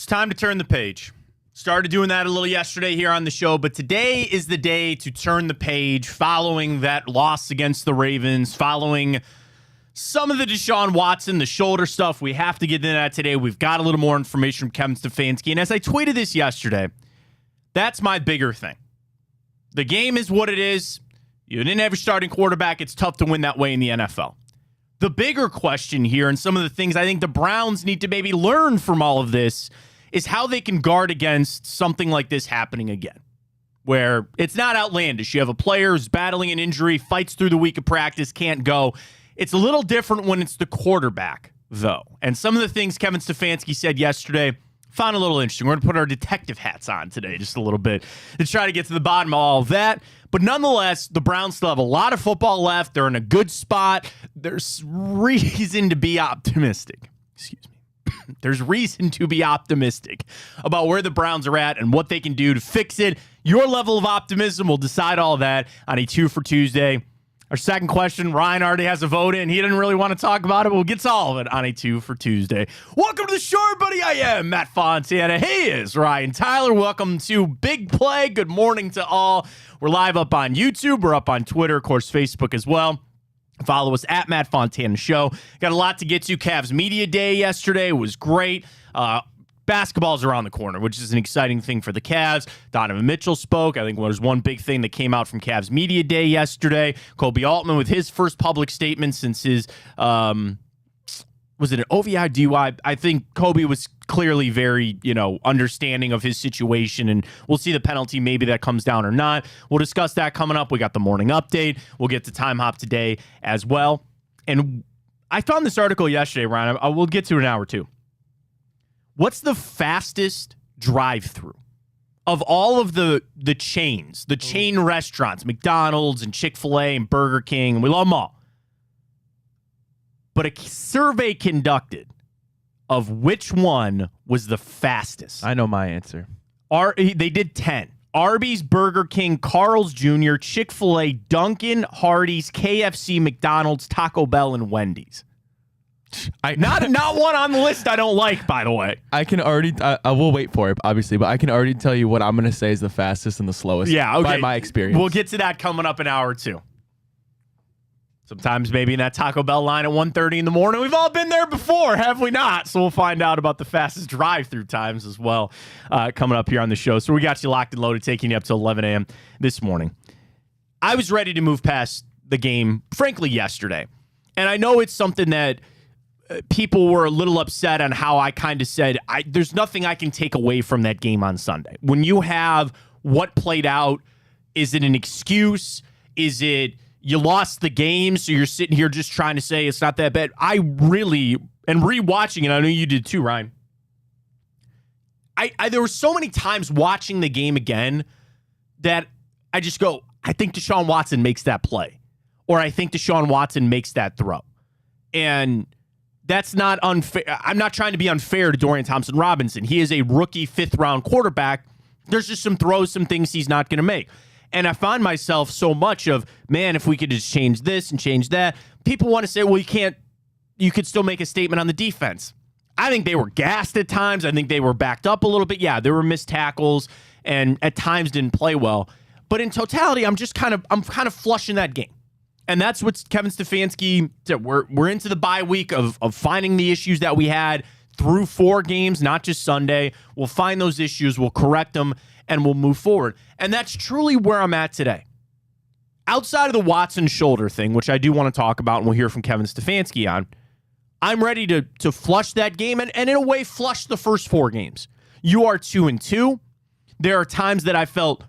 time to turn the page. Started doing that a little yesterday here on the show, but today is the day to turn the page following that loss against the Ravens, following some of the Deshaun Watson, the shoulder stuff. We have to get into that today. We've got a little more information from Kevin Stefanski, and as I tweeted this yesterday, that's my bigger thing. The game is what it is. You didn't have a starting quarterback. It's tough to win that way in the NFL. The bigger question here, and some of the things I think the Browns need to maybe learn from all of this, is how they can guard against something like this happening again, where it's not outlandish. You have a player who's battling an injury, fights through the week of practice, can't go. It's a little different when it's the quarterback, though. And some of the things Kevin Stefanski said yesterday, found a little interesting. We're going to put our detective hats on today just a little bit to try to get to the bottom of all of that. But nonetheless, the Browns still have a lot of football left. They're in a good spot. There's reason to be optimistic. Excuse me. There's reason to be optimistic about where the Browns are at and what they can do to fix it. Your level of optimism will decide all that on a 2 for Tuesday. Our second question, Ryan already has a vote in. He didn't really want to talk about it, but we'll get to all of it on a 2 for Tuesday. Welcome to the show, everybody. I am Matt Fontana. He is Ryan Tyler. Welcome to Big Play. Good morning to all. We're live up on YouTube. We're up on Twitter, of course, Facebook as well. Follow us at Matt Fontana Show. Got a lot to get to. Cavs Media Day yesterday was great. Basketball's around the corner, which is an exciting thing for the Cavs. Donovan Mitchell spoke. I think there's one big thing that came out from Cavs Media Day yesterday. Kobe Altman with his first public statement since his, was it an OVI DUI? I think Kobe was clearly very, understanding of his situation, and we'll see the penalty, maybe that comes down or not. We'll discuss that coming up. We got the morning update. We'll get to Time Hop today as well. And I found this article yesterday, Ryan. We'll get to it in an hour too. What's the fastest drive-through of all of the chains, the chain restaurants, McDonald's and Chick-fil-A and Burger King, and we love them all. But a survey conducted of which one was the fastest. I know my answer. They did 10. Arby's, Burger King, Carl's Jr., Chick-fil-A, Dunkin', Hardee's, KFC, McDonald's, Taco Bell, and Wendy's. Not one on the list I don't like, by the way. I can already, I will wait for it, obviously, but I can already tell you what I'm going to say is the fastest and the slowest. Yeah, okay. By my experience. We'll get to that coming up in hour two. Sometimes maybe in that Taco Bell line at 1:30 in the morning. We've all been there before, have we not? So we'll find out about the fastest drive-through times as well coming up here on the show. So we got you locked and loaded, taking you up to 11 a.m. this morning. I was ready to move past the game, frankly, yesterday. And I know it's something that people were a little upset on how I kind of said, there's nothing I can take away from that game on Sunday. When you have what played out, is it an excuse? Is it you lost the game, so you're sitting here just trying to say it's not that bad? I really, and rewatching it, I know you did too, Ryan. There were so many times watching the game again that I just go, I think Deshaun Watson makes that play. Or I think Deshaun Watson makes that throw. And that's not unfair. I'm not trying to be unfair to Dorian Thompson-Robinson. He is a rookie fifth-round quarterback. There's just some throws, some things he's not going to make. And I find myself so much of, man, if we could just change this and change that. People want to say, well, you could still make a statement on the defense. I think they were gassed at times. I think they were backed up a little bit. Yeah, there were missed tackles and at times didn't play well. But in totality, I'm kind of flushing that game. And that's what Kevin Stefanski said. We're into the bye week of finding the issues that we had through 4 games, not just Sunday. We'll find those issues, we'll correct them, and we'll move forward. And that's truly where I'm at today. Outside of the Watson shoulder thing, which I do want to talk about, and we'll hear from Kevin Stefanski on, I'm ready to flush that game and in a way flush the first 4 games. You are 2-2. There are times that I felt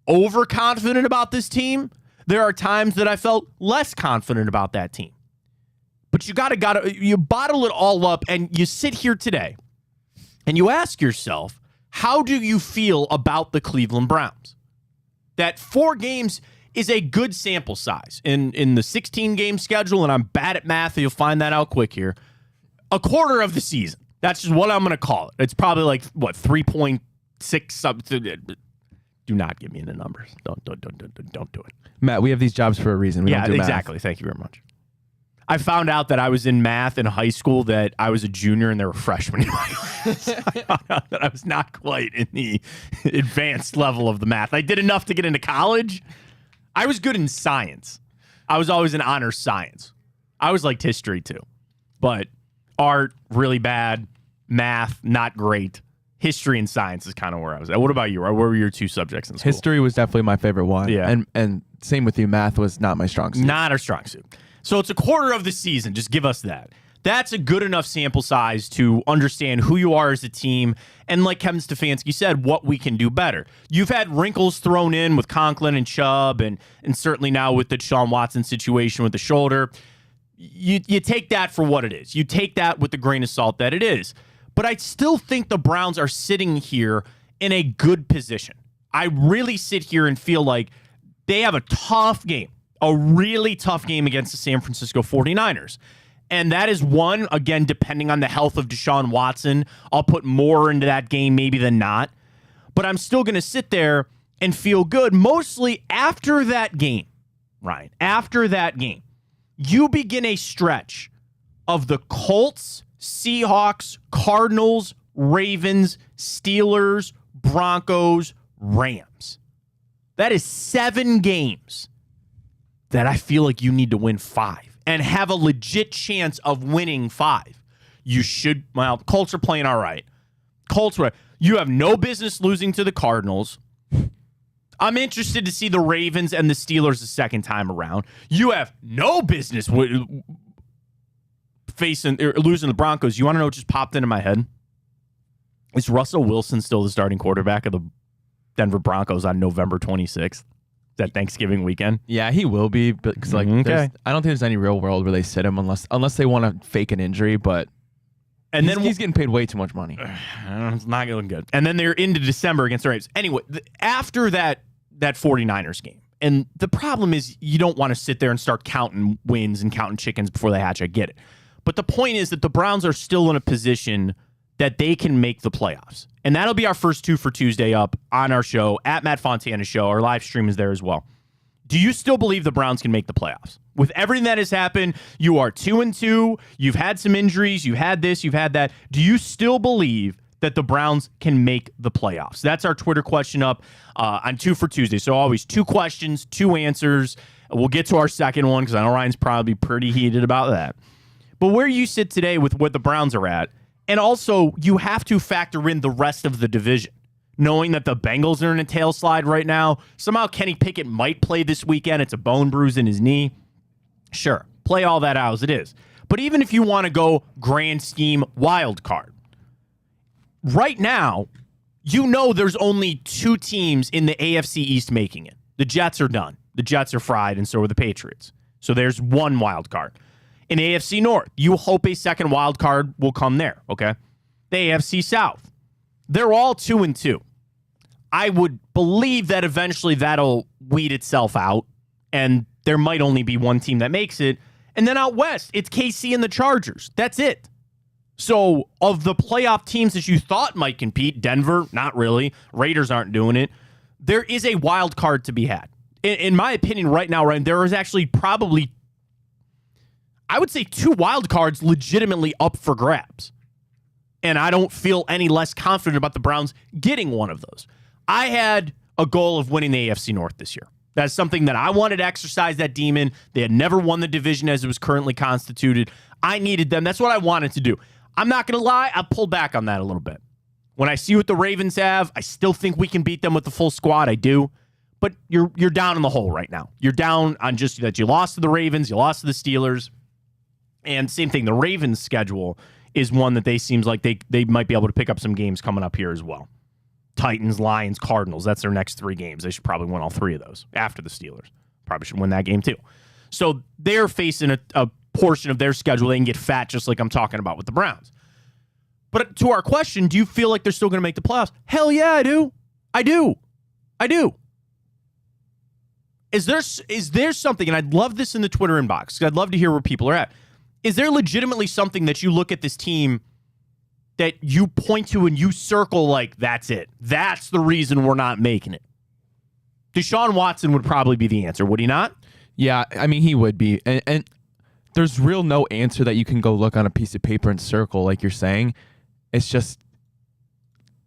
overconfident about this team. There are times that I felt less confident about that team. But you bottle it all up and you sit here today and you ask yourself, how do you feel about the Cleveland Browns? That 4 games is a good sample size in the 16-game schedule, and I'm bad at math, and you'll find that out quick here. A quarter of the season. That's just what I'm going to call it. It's probably like, 3.6 something. Do not give me the numbers. Don't do it. Matt, we have these jobs for a reason. We don't do math. Exactly. Thank you very much. I found out that I was in math in high school, that I was a junior and they were freshmen in my class. So I found out that I was not quite in the advanced level of the math. I did enough to get into college. I was good in science. I was always in honors science. I always liked history too. But art, really bad. Math, not great. History and science is kind of where I was at. What about you? What were your two subjects in school? History was definitely my favorite one. Yeah. And same with you. Math was not my strong suit. Not our strong suit. So it's a quarter of the season. Just give us that. That's a good enough sample size to understand who you are as a team and, like Kevin Stefanski said, what we can do better. You've had wrinkles thrown in with Conklin and Chubb and certainly now with the Deshaun Watson situation with the shoulder. You take that for what it is. You take that with the grain of salt that it is. But I still think the Browns are sitting here in a good position. I really sit here and feel like they have a tough game, a really tough game against the San Francisco 49ers. And that is one, again, depending on the health of Deshaun Watson. I'll put more into that game maybe than not. But I'm still going to sit there and feel good, mostly after that game, Ryan. After that game, you begin a stretch of the Colts, Seahawks, Cardinals, Ravens, Steelers, Broncos, Rams. That is 7 games that I feel like you need to win 5 and have a legit chance of winning 5. You should, well, Colts are playing all right. Colts, you have no business losing to the Cardinals. I'm interested to see the Ravens and the Steelers the second time around. You have no business facing or losing the Broncos. You want to know what just popped into my head? Is Russell Wilson still the starting quarterback of the Denver Broncos on November 26th? That Thanksgiving weekend? Yeah, he will be, because I don't think there's any real world where they sit him unless they want to fake an injury. But and he's getting paid way too much money. It's not looking good. And then they're into December against the Ravens. Anyway, after that 49ers game, and the problem is you don't want to sit there and start counting wins and counting chickens before they hatch. I get it, but the point is that the Browns are still in a position that they can make the playoffs. And that'll be our first 2 for Tuesday up on our show, at Matt Fontana Show. Our live stream is there as well. Do you still believe the Browns can make the playoffs? With everything that has happened, you are 2-2. You've had some injuries. You've had this. You've had that. Do you still believe that the Browns can make the playoffs? That's our Twitter question up on 2 for Tuesday. So always 2 questions, 2 answers. We'll get to our second one because I know Ryan's probably pretty heated about that. But where you sit today with what the Browns are at, and also, you have to factor in the rest of the division, knowing that the Bengals are in a tail slide right now. Somehow Kenny Pickett might play this weekend. It's a bone bruise in his knee. Sure, play all that out as it is. But even if you want to go grand scheme wild card, right now, you know there's only 2 teams in the AFC East making it. The Jets are done. The Jets are fried, and so are the Patriots. So there's one wild card. In AFC North, you hope a second wild card will come there, okay? The AFC South, they're all 2-2. I would believe that eventually that'll weed itself out, and there might only be one team that makes it. And then out west, it's KC and the Chargers. That's it. So of the playoff teams that you thought might compete, Denver, not really. Raiders aren't doing it. There is a wild card to be had. In my opinion, right now, Ryan, there is actually probably, I would say, 2 wild cards legitimately up for grabs. And I don't feel any less confident about the Browns getting one of those. I had a goal of winning the AFC North this year. That's something that I wanted to exercise that demon. They had never won the division as it was currently constituted. I needed them. That's what I wanted to do. I'm not going to lie. I pulled back on that a little bit. When I see what the Ravens have, I still think we can beat them with the full squad. I do. But you're down in the hole right now. You're down on just that you lost to the Ravens, you lost to the Steelers. And same thing, the Ravens' schedule is one that they seems like they might be able to pick up some games coming up here as well. Titans, Lions, Cardinals, that's their next 3 games. They should probably win all 3 of those after the Steelers. Probably should win that game too. So they're facing a portion of their schedule they can get fat, just like I'm talking about with the Browns. But to our question, do you feel like they're still going to make the playoffs? Hell yeah, I do. I do. Is there something, and I'd love this in the Twitter inbox, because I'd love to hear where people are at. Is there legitimately something that you look at this team that you point to and you circle like, that's it? That's the reason we're not making it. Deshaun Watson would probably be the answer, would he not? Yeah, I mean, he would be. And there's real no answer that you can go look on a piece of paper and circle like you're saying. It's just,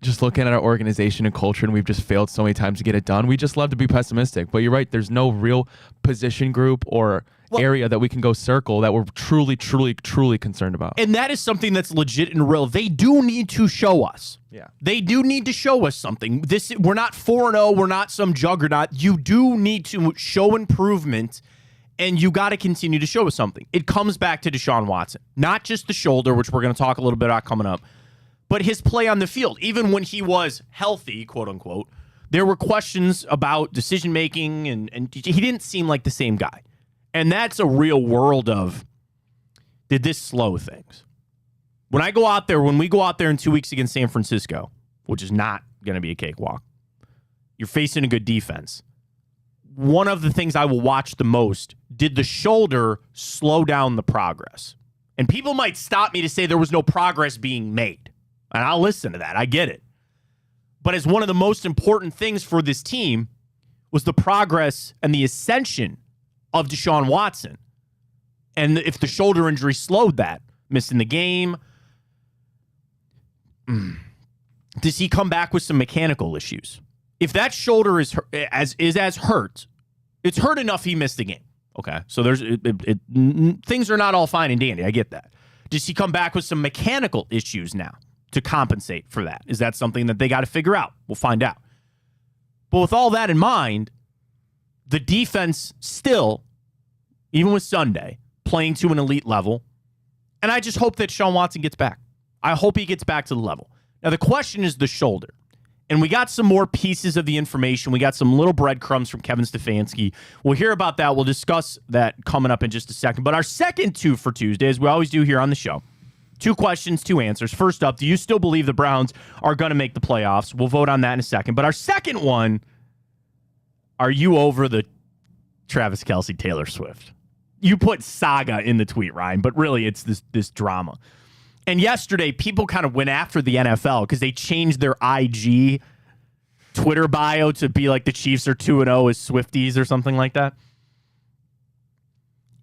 just looking at our organization and culture, and we've just failed so many times to get it done. We just love to be pessimistic. But you're right. There's no real position group or area that we can go circle that we're truly, truly, truly concerned about. And that is something that's legit and real. They do need to show us. Yeah. They do need to show us something. We're not 4-0. We're not some juggernaut. You do need to show improvement, and you got to continue to show us something. It comes back to Deshaun Watson. Not just the shoulder, which we're going to talk a little bit about coming up, but his play on the field. Even when he was healthy, quote unquote, there were questions about decision-making, and he didn't seem like the same guy. And that's a real world of, did this slow things? When we go out there in 2 weeks against San Francisco, which is not going to be a cakewalk, you're facing a good defense. One of the things I will watch the most, did the shoulder slow down the progress? And people might stop me to say there was no progress being made. And I'll listen to that. I get it. But as one of the most important things for this team was the progress and the ascension of Deshaun Watson. And if the shoulder injury slowed that, missing the game, does he come back with some mechanical issues? If that shoulder is as hurt, it's hurt enough he missed the game. Okay, so things are not all fine and dandy. I get that. Does he come back with some mechanical issues now to compensate for that? Is that something that they got to figure out? We'll find out. But with all that in mind, the defense still, even with Sunday, playing to an elite level. And I just hope that Deshaun Watson gets back. I hope he gets back to the level. Now, the question is the shoulder. And we got some more pieces of the information. We got some little breadcrumbs from Kevin Stefanski. We'll hear about that. We'll discuss that coming up in just a second. But our second 2 for Tuesday, as we always do here on the show, 2 questions, 2 answers. First up, do you still believe the Browns are going to make the playoffs? We'll vote on that in a second. But our second one, are you over the Travis Kelce, Taylor Swift? You put saga in the tweet, Ryan, but really it's this drama. And yesterday, people kind of went after the NFL because they changed their IG Twitter bio to be like the Chiefs are 2-0 as Swifties or something like that.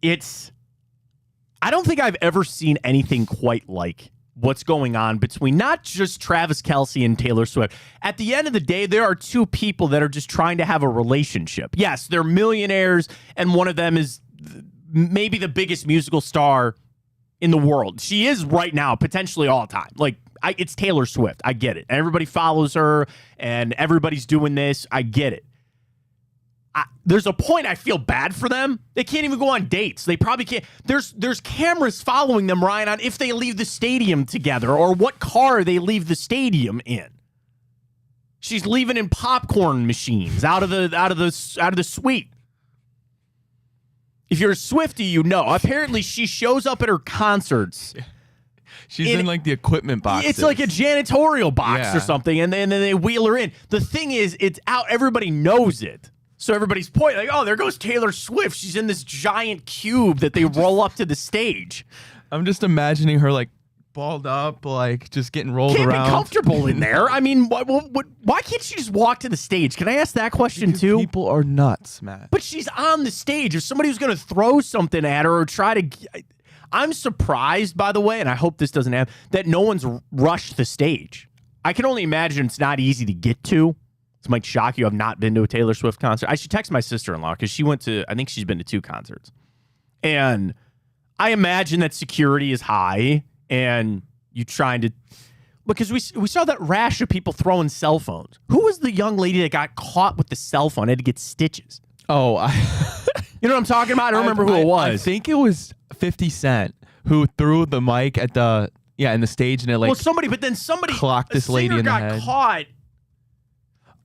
I don't think I've ever seen anything quite like what's going on between not just Travis Kelce and Taylor Swift. At the end of the day, there are 2 people that are just trying to have a relationship. Yes, they're millionaires, and one of them is maybe the biggest musical star in the world. She is right now, potentially all time. It's Taylor Swift. I get it. Everybody follows her, and everybody's doing this. I get it. There's a point I feel bad for them. They can't even go on dates. They probably can't. There's cameras following them, Ryan, on if they leave the stadium together or what car they leave the stadium in. She's leaving in popcorn machines out of the suite. If you're a Swiftie, you know. Apparently, she shows up at her concerts. She's in like the equipment box. It's like a janitorial box or something, and then they wheel her in. The thing is, it's out. Everybody knows it. So everybody's pointing, like, oh, there goes Taylor Swift. She's in this giant cube that they roll up to the stage. I'm just imagining her like balled up, like just getting rolled around. Can't be comfortable in there. I mean, why can't she just walk to the stage? Can I ask that question too? People are nuts, Matt. But she's on the stage. If somebody was going to throw something at her or try to... I'm surprised, by the way, and I hope this doesn't happen, that no one's rushed the stage. I can only imagine it's not easy to get to. This might shock you. I've not been to a Taylor Swift concert. I should text my sister-in-law because she went to, I think she's been to 2 concerts. And I imagine that security is high and you trying to, because we saw that rash of people throwing cell phones. Who was the young lady that got caught with the cell phone, had to get stitches? Oh, you know what I'm talking about? I don't remember who it was. I think it was 50 Cent who threw the mic at in the stage, and it like somebody clocked this lady in the head. Got caught.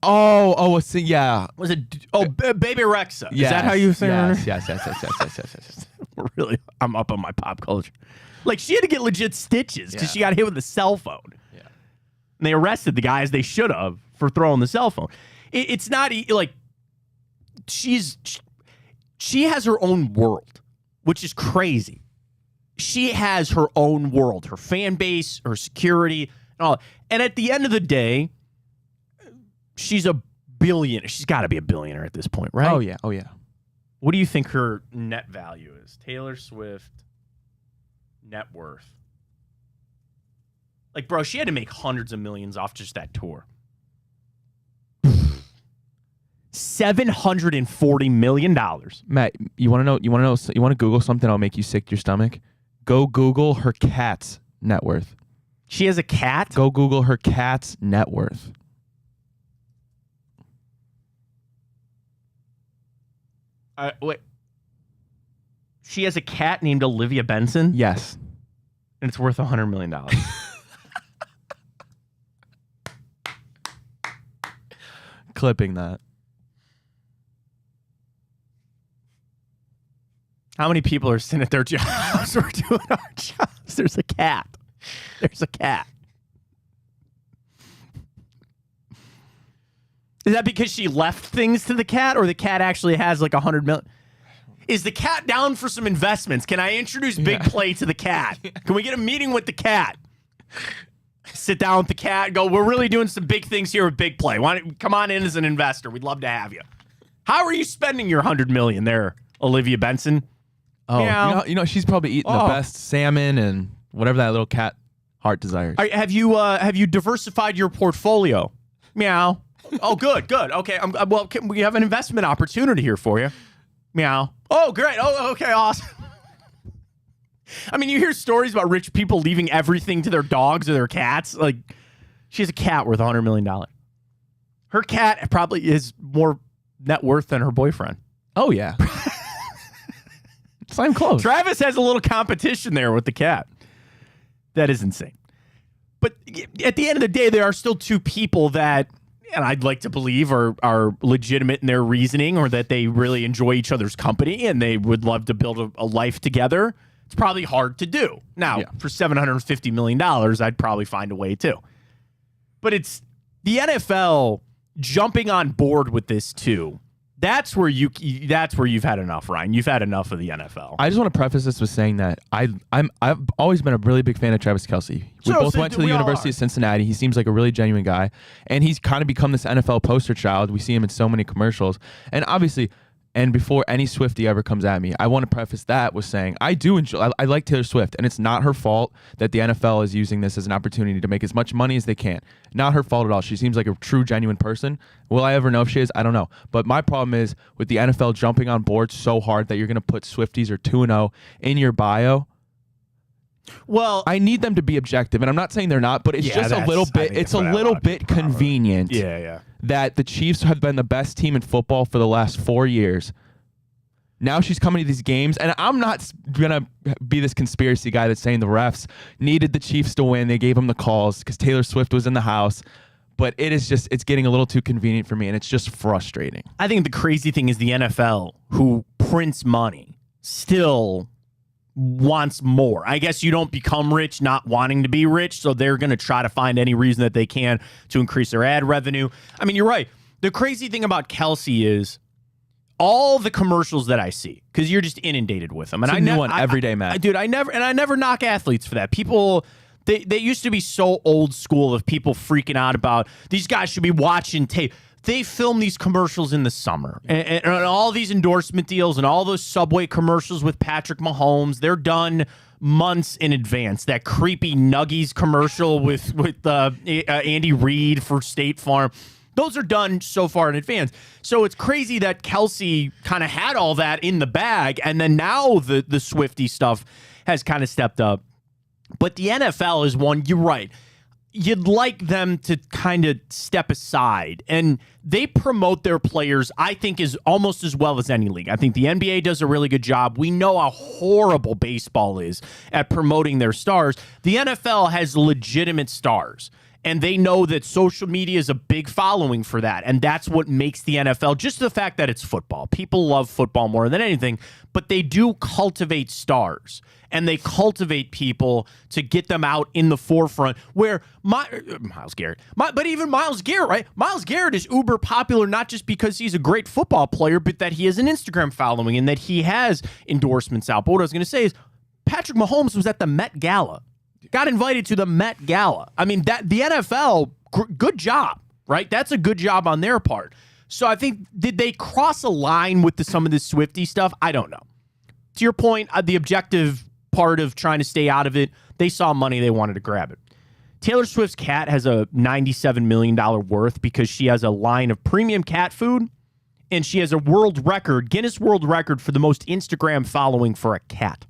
Yeah. Was it? Baby Rexha. Yes, is that how you say her? Yes. Really, I'm up on my pop culture. Like, she had to get legit stitches because she got hit with a cell phone. Yeah. And they arrested the guy, as they should have, for throwing the cell phone. It's not like she has her own world, which is crazy. She has her own world, her fan base, her security, and all. And at the end of the day, she's a billionaire. She's got to be a billionaire at this point, right? Oh, yeah. What do you think her net value is? Taylor Swift net worth. Like, bro, she had to make hundreds of millions off just that tour. $740 million. Matt, you want to Google something that'll make you sick to your stomach? Go Google her cat's net worth. She has a cat? Go Google her cat's net worth. Wait. She has a cat named Olivia Benson? Yes. And it's worth $100 million. Clipping that. How many people are sitting at their jobs? We're doing our jobs. There's a cat. There's a cat. Is that because she left things to the cat, or the cat actually has like $100 million? Is the cat down for some investments? Can I introduce Big Play to the cat? Can we get a meeting with the cat? Sit down with the cat. Go, we're really doing some big things here with Big Play. Why don't, come on in as an investor. We'd love to have you. How are you spending your $100 million there, Olivia Benson? Oh, you know, she's probably eating the best salmon and whatever that little cat heart desires. Have you diversified your portfolio? Meow. Oh, good. Okay. We have an investment opportunity here for you. Meow. Oh, great. Oh, okay. Awesome. I mean, you hear stories about rich people leaving everything to their dogs or their cats. Like, she has a cat worth $100 million. Her cat probably is more net worth than her boyfriend. Oh, yeah. So I'm close. Travis has a little competition there with the cat. That is insane. But at the end of the day, there are still two people that, and I'd like to believe, are legitimate in their reasoning, or that they really enjoy each other's company and they would love to build a life together. It's probably hard to do. Now, for $750 million, I'd probably find a way too. But it's the NFL jumping on board with this too. That's where you've had enough, Ryan. You've had enough of the NFL. I just want to preface this with saying that I've always been a really big fan of Travis Kelce. We both went to the University of Cincinnati. He seems like a really genuine guy, and he's kind of become this NFL poster child. We see him in so many commercials, and obviously. And before any Swiftie ever comes at me, I want to preface that with saying I do enjoy. I like Taylor Swift, and it's not her fault that the NFL is using this as an opportunity to make as much money as they can. Not her fault at all. She seems like a true, genuine person. Will I ever know if she is? I don't know. But my problem is with the NFL jumping on board so hard that you're going to put Swifties or 2-0 in your bio. Well, I need them to be objective, and I'm not saying they're not, but it's just a little bit. It's a little bit convenient. Yeah. That the Chiefs have been the best team in football for the last 4 years. Now she's coming to these games, and I'm not gonna be this conspiracy guy that's saying the refs needed the Chiefs to win. They gave them the calls because Taylor Swift was in the house. But it's getting a little too convenient for me, and it's just frustrating. I think the crazy thing is the NFL, who prints money, still wants more. I guess you don't become rich not wanting to be rich, so they're going to try to find any reason that they can to increase their ad revenue. I mean, you're right. The crazy thing about Kelce is all the commercials that I see, because you're just inundated with them. And it's a new one every day, Matt. Dude, I never knock athletes for that. People, they used to be so old school of people freaking out about these guys should be watching tape. They film these commercials in the summer, and all these endorsement deals and all those Subway commercials with Patrick Mahomes, they're done months in advance. That creepy Nuggies commercial with Andy Reid for State Farm, those are done so far in advance. So it's crazy that Kelce kind of had all that in the bag, and then now the Swiftie stuff has kind of stepped up. But the NFL is one, you're right. You'd like them to kind of step aside, and they promote their players, I think, is almost as well as any league. I think the NBA does a really good job. We know how horrible baseball is at promoting their stars. The NFL has legitimate stars, and they know that social media is a big following for that, and that's what makes the NFL, just the fact that it's football. People love football more than anything, but they do cultivate stars. And they cultivate people to get them out in the forefront where Myles Garrett, but even Myles Garrett, right? Myles Garrett is uber popular, not just because he's a great football player, but that he has an Instagram following and that he has endorsements out. But what I was going to say is Patrick Mahomes was at the Met Gala, got invited to the Met Gala. I mean, that the NFL, good job, right? That's a good job on their part. So I think, did they cross a line with some of this Swiftie stuff? I don't know. To your point, the objective part of trying to stay out of it, they saw money, they wanted to grab it. Taylor Swift's cat has a $97 million worth because she has a line of premium cat food, and she has a Guinness World Record for the most Instagram following for a cat.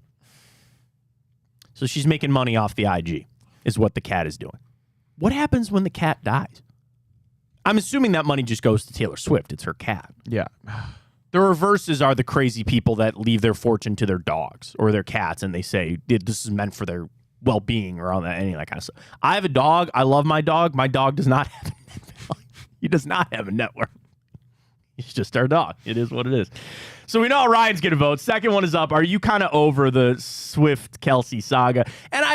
So she's making money off the IG, is what the cat is doing. What happens when the cat dies? I'm assuming that money just goes to Taylor Swift. It's her cat. Yeah. The reverses are the crazy people that leave their fortune to their dogs or their cats, and they say this is meant for their well-being or all that, any of that kind of stuff. I have a dog. I love my dog. My dog does not have a net worth. He does not have a net worth. He's just our dog. It is what it is. So we know how Ryan's going to vote. Second one is up. Are you kind of over the Swift-Kelsey saga? And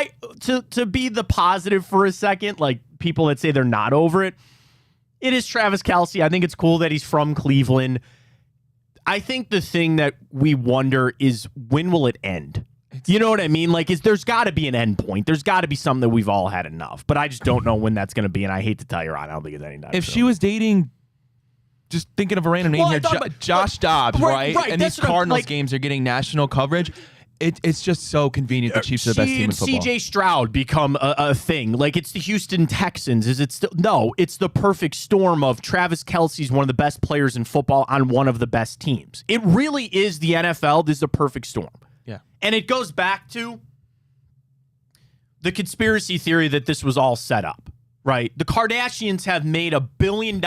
to be the positive for a second, like people that say they're not over it, it is Travis Kelce. I think it's cool that he's from Cleveland. I think the thing that we wonder is when will it end? You know what I mean? Like, there's got to be an end point. There's got to be something that we've all had enough. But I just don't know when that's going to be, and I hate to tell you, Ryan, I don't think it's any time. If she was dating, just thinking of a random name here, Josh Dobbs, right? And these Cardinals games are getting national coverage. It's just so convenient. The Chiefs are the best team in football. CJ Stroud become a thing. Like, it's the Houston Texans. Is it still? No, it's the perfect storm of Travis Kelce's one of the best players in football on one of the best teams. It really is the NFL. This is a perfect storm. Yeah. And it goes back to the conspiracy theory that this was all set up, right? The Kardashians have made $1 billion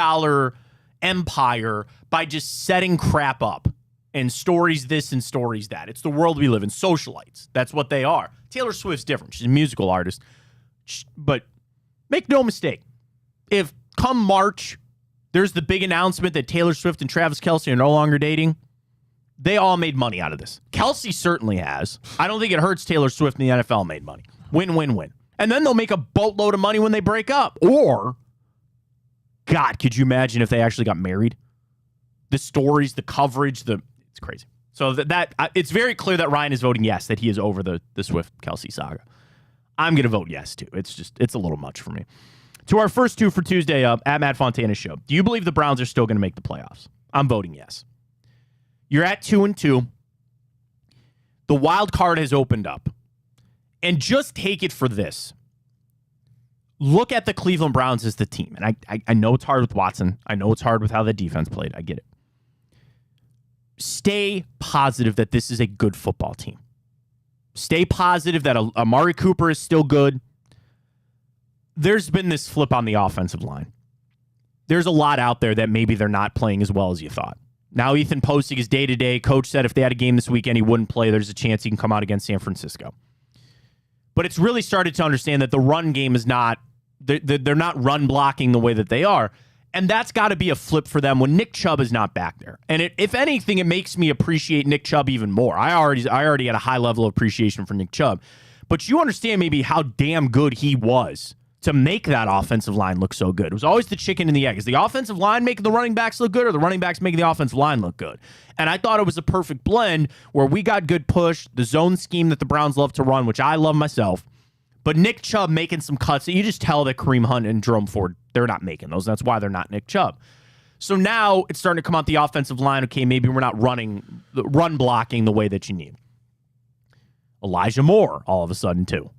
empire by just setting crap up. And stories this and stories that. It's the world we live in. Socialites. That's what they are. Taylor Swift's different. She's a musical artist. But make no mistake. If come March, there's the big announcement that Taylor Swift and Travis Kelce are no longer dating, they all made money out of this. Kelce certainly has. I don't think it hurts Taylor Swift and the NFL made money. Win, win, win. And then they'll make a boatload of money when they break up. Or, God, could you imagine if they actually got married? The stories, the coverage, it's crazy. So it's very clear that Ryan is voting yes, that he is over the Swift-Kelce saga. I'm going to vote yes, too. It's a little much for me. To our first two for Tuesday at Matt Fontana's show. Do you believe the Browns are still going to make the playoffs? I'm voting yes. You're at 2-2. The wild card has opened up. And just take it for this. Look at the Cleveland Browns as the team. And I know it's hard with Watson. I know it's hard with how the defense played. I get it. Stay positive that this is a good football team. Stay positive that Amari Cooper is still good. There's been this flip on the offensive line. There's a lot out there that maybe they're not playing as well as you thought. Now Ethan Postig is day-to-day. Coach said if they had a game this weekend, he wouldn't play. There's a chance he can come out against San Francisco. But it's really started to understand that the run game is not, they're not run blocking the way that they are. And that's got to be a flip for them when Nick Chubb is not back there. And if anything, it makes me appreciate Nick Chubb even more. I already had a high level of appreciation for Nick Chubb. But you understand maybe how damn good he was to make that offensive line look so good. It was always the chicken and the egg. Is the offensive line making the running backs look good or the running backs making the offensive line look good? And I thought it was a perfect blend where we got good push, the zone scheme that the Browns love to run, which I love myself. But Nick Chubb making some cuts that you just tell that Kareem Hunt and Jerome Ford, they're not making those. That's why they're not Nick Chubb. So now it's starting to come out the offensive line. Okay, maybe we're not run blocking the way that you need. Elijah Moore, all of a sudden, too.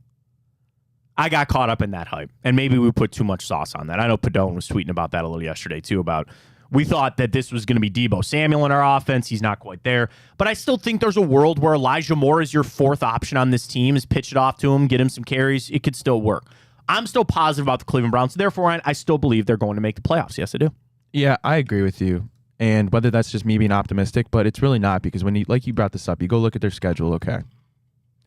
I got caught up in that hype, and maybe we put too much sauce on that. I know Padone was tweeting about that a little yesterday, too, about we thought that this was going to be Deebo Samuel in our offense. He's not quite there. But I still think there's a world where Elijah Moore is your fourth option on this team, is pitch it off to him, get him some carries. It could still work. I'm still positive about the Cleveland Browns. Therefore, I still believe they're going to make the playoffs. Yes, I do. Yeah, I agree with you. And whether that's just me being optimistic, but it's really not, because when you brought this up, you go look at their schedule, okay.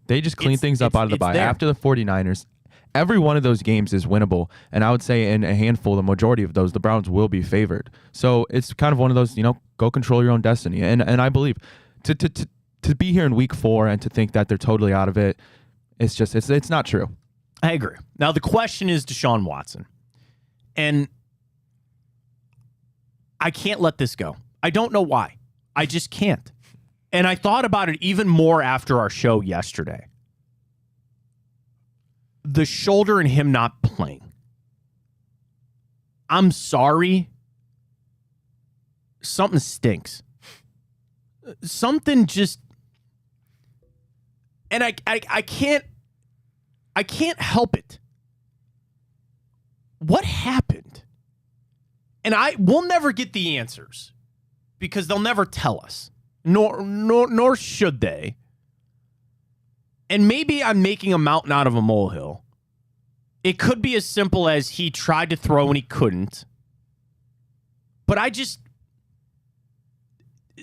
They just clean things up out of the bye. After the 49ers, every one of those games is winnable, and I would say in a handful, the majority of those, the Browns will be favored. So it's kind of one of those, go control your own destiny. And I believe to be here in week 4 and to think that they're totally out of it, it's not true. I agree. Now the question is Deshaun Watson, and I can't let this go. I don't know why. I just can't. And I thought about it even more after our show yesterday. The shoulder and him not playing. I'm sorry. Something stinks. Something just... And I can't help it. And we'll never get the answers because they'll never tell us, nor should they. And maybe I'm making a mountain out of a molehill. It could be as simple as he tried to throw and he couldn't. But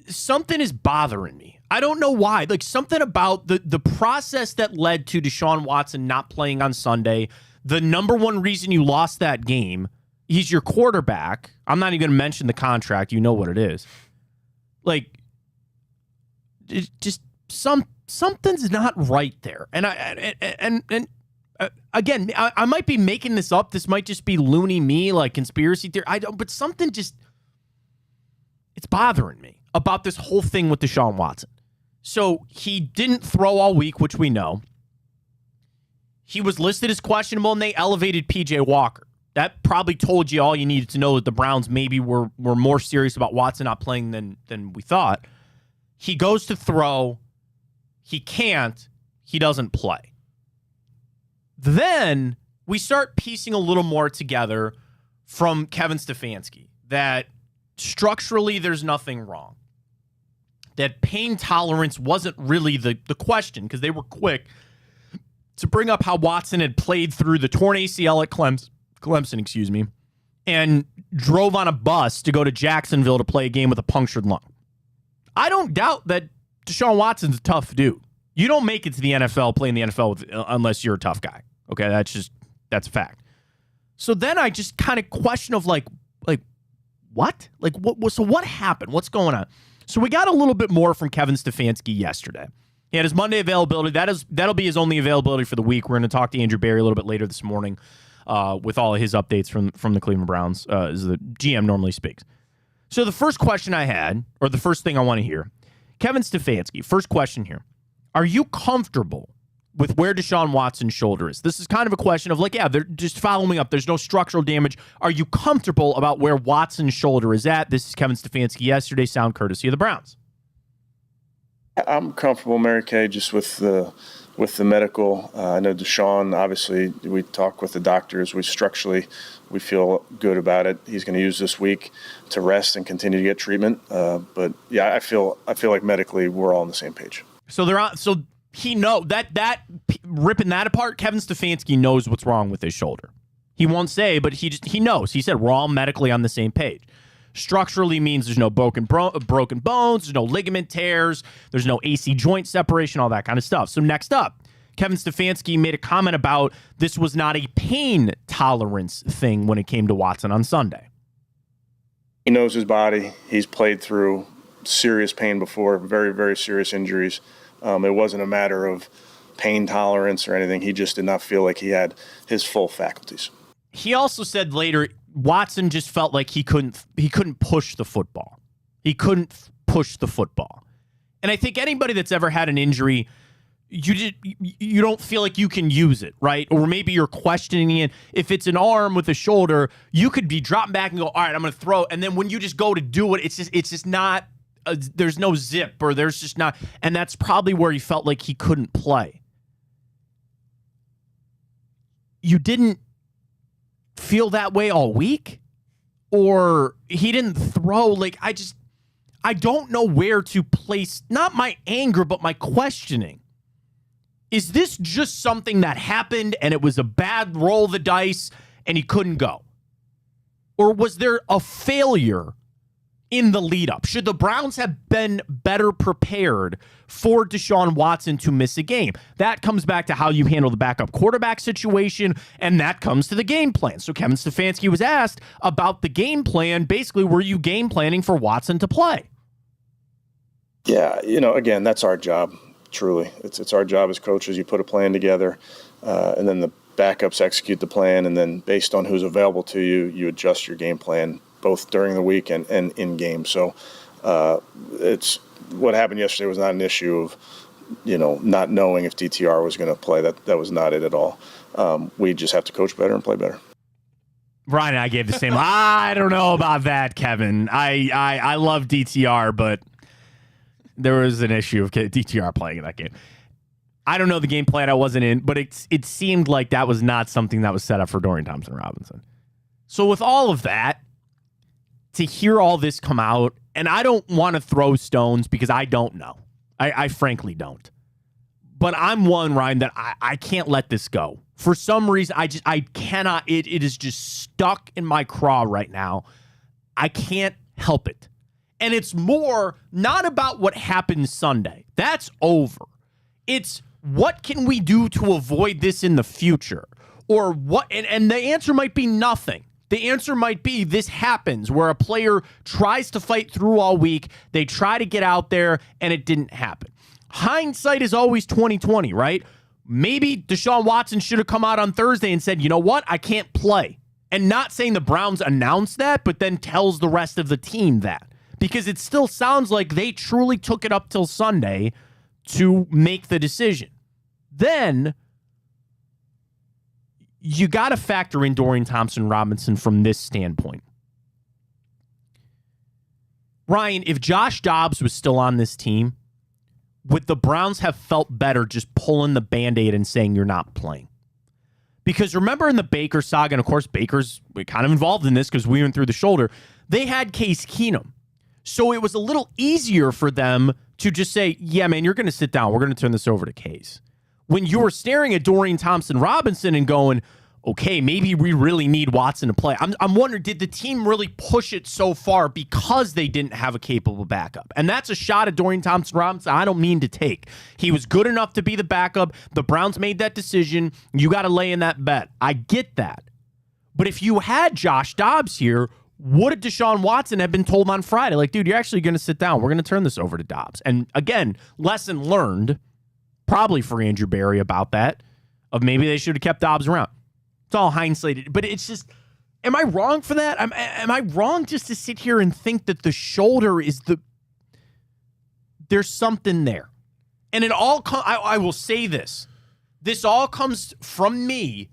something is bothering me. I don't know why. Like, something about the process that led to Deshaun Watson not playing on Sunday, the number one reason you lost that game, he's your quarterback. I'm not even going to mention the contract. You know what it is. Like, it's just something's not right there. And again, I might be making this up. This might just be loony me, like conspiracy theory. But something just, it's bothering me about this whole thing with Deshaun Watson. So he didn't throw all week, which we know. He was listed as questionable, and they elevated P.J. Walker. That probably told you all you needed to know, that the Browns maybe were more serious about Watson not playing than we thought. He goes to throw. He can't. He doesn't play. Then we start piecing a little more together from Kevin Stefanski that structurally there's nothing wrong. That pain tolerance wasn't really the question, because they were quick to bring up how Watson had played through the torn ACL at Clemson, and drove on a bus to go to Jacksonville to play a game with a punctured lung. I don't doubt that Deshaun Watson's a tough dude. You don't make it to the NFL, play in the NFL unless you're a tough guy. Okay, that's a fact. So then I just kind of question of like what? Like what? So what happened? What's going on? So we got a little bit more from Kevin Stefanski yesterday. He had his Monday availability. That'll be his only availability for the week. We're going to talk to Andrew Berry a little bit later this morning with all of his updates from the Cleveland Browns, as the GM normally speaks. So the first question I had, or the first thing I want to hear, Kevin Stefanski, first question here. Are you comfortable with where Deshaun Watson's shoulder is? This is kind of a question of they're just following up. There's no structural damage. Are you comfortable about where Watson's shoulder is at? This is Kevin Stefanski yesterday, sound courtesy of the Browns. I'm comfortable, Mary Kay, just with the medical. I know Deshaun, obviously, we talk with the doctors. We feel good about it. He's going to use this week to rest and continue to get treatment. But yeah, I feel like medically we're all on the same page. So they're on. So he that ripping that apart. Kevin Stefanski knows what's wrong with his shoulder. He won't say, but he knows. He said we're all medically on the same page. Structurally means there's no broken bones, there's no ligament tears, there's no AC joint separation, all that kind of stuff. So next up, Kevin Stefanski made a comment about this was not a pain tolerance thing when it came to Watson on Sunday. He knows his body. He's played through serious pain before, very, very serious injuries. It wasn't a matter of pain tolerance or anything. He just did not feel like he had his full faculties. He also said later, Watson just felt like he couldn't push the football. He couldn't push the football. And I think anybody that's ever had an injury, you don't feel like you can use it, right? Or maybe you're questioning it. If it's an arm with a shoulder, you could be dropping back and go, all right, I'm going to throw. And then when you just go to do it, it's just not, there's no zip, or there's just not. And that's probably where he felt like he couldn't play. You didn't feel that way all week? Or he didn't throw? I don't know where to place, not my anger, but my questioning. Is this just something that happened and it was a bad roll of the dice and he couldn't go? Or was there a failure in the lead up? Should the Browns have been better prepared for Deshaun Watson to miss a game? That comes back to how you handle the backup quarterback situation, and that comes to the game plan. So Kevin Stefanski was asked about the game plan. Basically, were you game planning for Watson to play? Yeah, again, that's our job, truly. It's our job as coaches. You put a plan together, and then the backups execute the plan, and then based on who's available to you, you adjust your game plan both during the week and in game. So it's what happened yesterday was not an issue of, not knowing if DTR was going to play. That was not it at all. We just have to coach better and play better. Brian and I gave the same. I don't know about that, Kevin. I love DTR, but there was an issue of DTR playing in that game. I don't know the game plan. I wasn't in, but it seemed like that was not something that was set up for Dorian Thompson-Robinson. So with all of that, to hear all this come out, and I don't want to throw stones because I don't know. I frankly don't. But I'm one, Ryan, that I can't let this go. For some reason, I cannot. It is just stuck in my craw right now. I can't help it. And it's more not about what happened Sunday. That's over. It's what can we do to avoid this in the future? Or what? And the answer might be nothing. The answer might be this happens where a player tries to fight through all week. They try to get out there and it didn't happen. Hindsight is always 20/20, right? Maybe Deshaun Watson should have come out on Thursday and said, you know what? I can't play. And not saying the Browns announced that, but then tells the rest of the team that. Because it still sounds like they truly took it up till Sunday to make the decision. Then you got to factor in Dorian Thompson-Robinson from this standpoint. Ryan, if Josh Dobbs was still on this team, would the Browns have felt better just pulling the Band-Aid and saying you're not playing? Because remember in the Baker saga, and of course Baker's kind of involved in this because we went through the shoulder, they had Case Keenum. So it was a little easier for them to just say, yeah, man, you're going to sit down. We're going to turn this over to Case. When you were staring at Dorian Thompson-Robinson and going, okay, maybe we really need Watson to play. I'm wondering, did the team really push it so far because they didn't have a capable backup? And that's a shot at Dorian Thompson-Robinson I don't mean to take. He was good enough to be the backup. The Browns made that decision. You got to lay in that bet. I get that. But if you had Josh Dobbs here, would Deshaun Watson have been told on Friday, like, dude, you're actually going to sit down. We're going to turn this over to Dobbs. And again, lesson learned, probably for Andrew Berry about that, of maybe they should have kept Dobbs around. It's all hindsight. But it's just, am I wrong for that? Am I wrong just to sit here and think that the shoulder is there's something there? And it all, I will say this. This all comes from me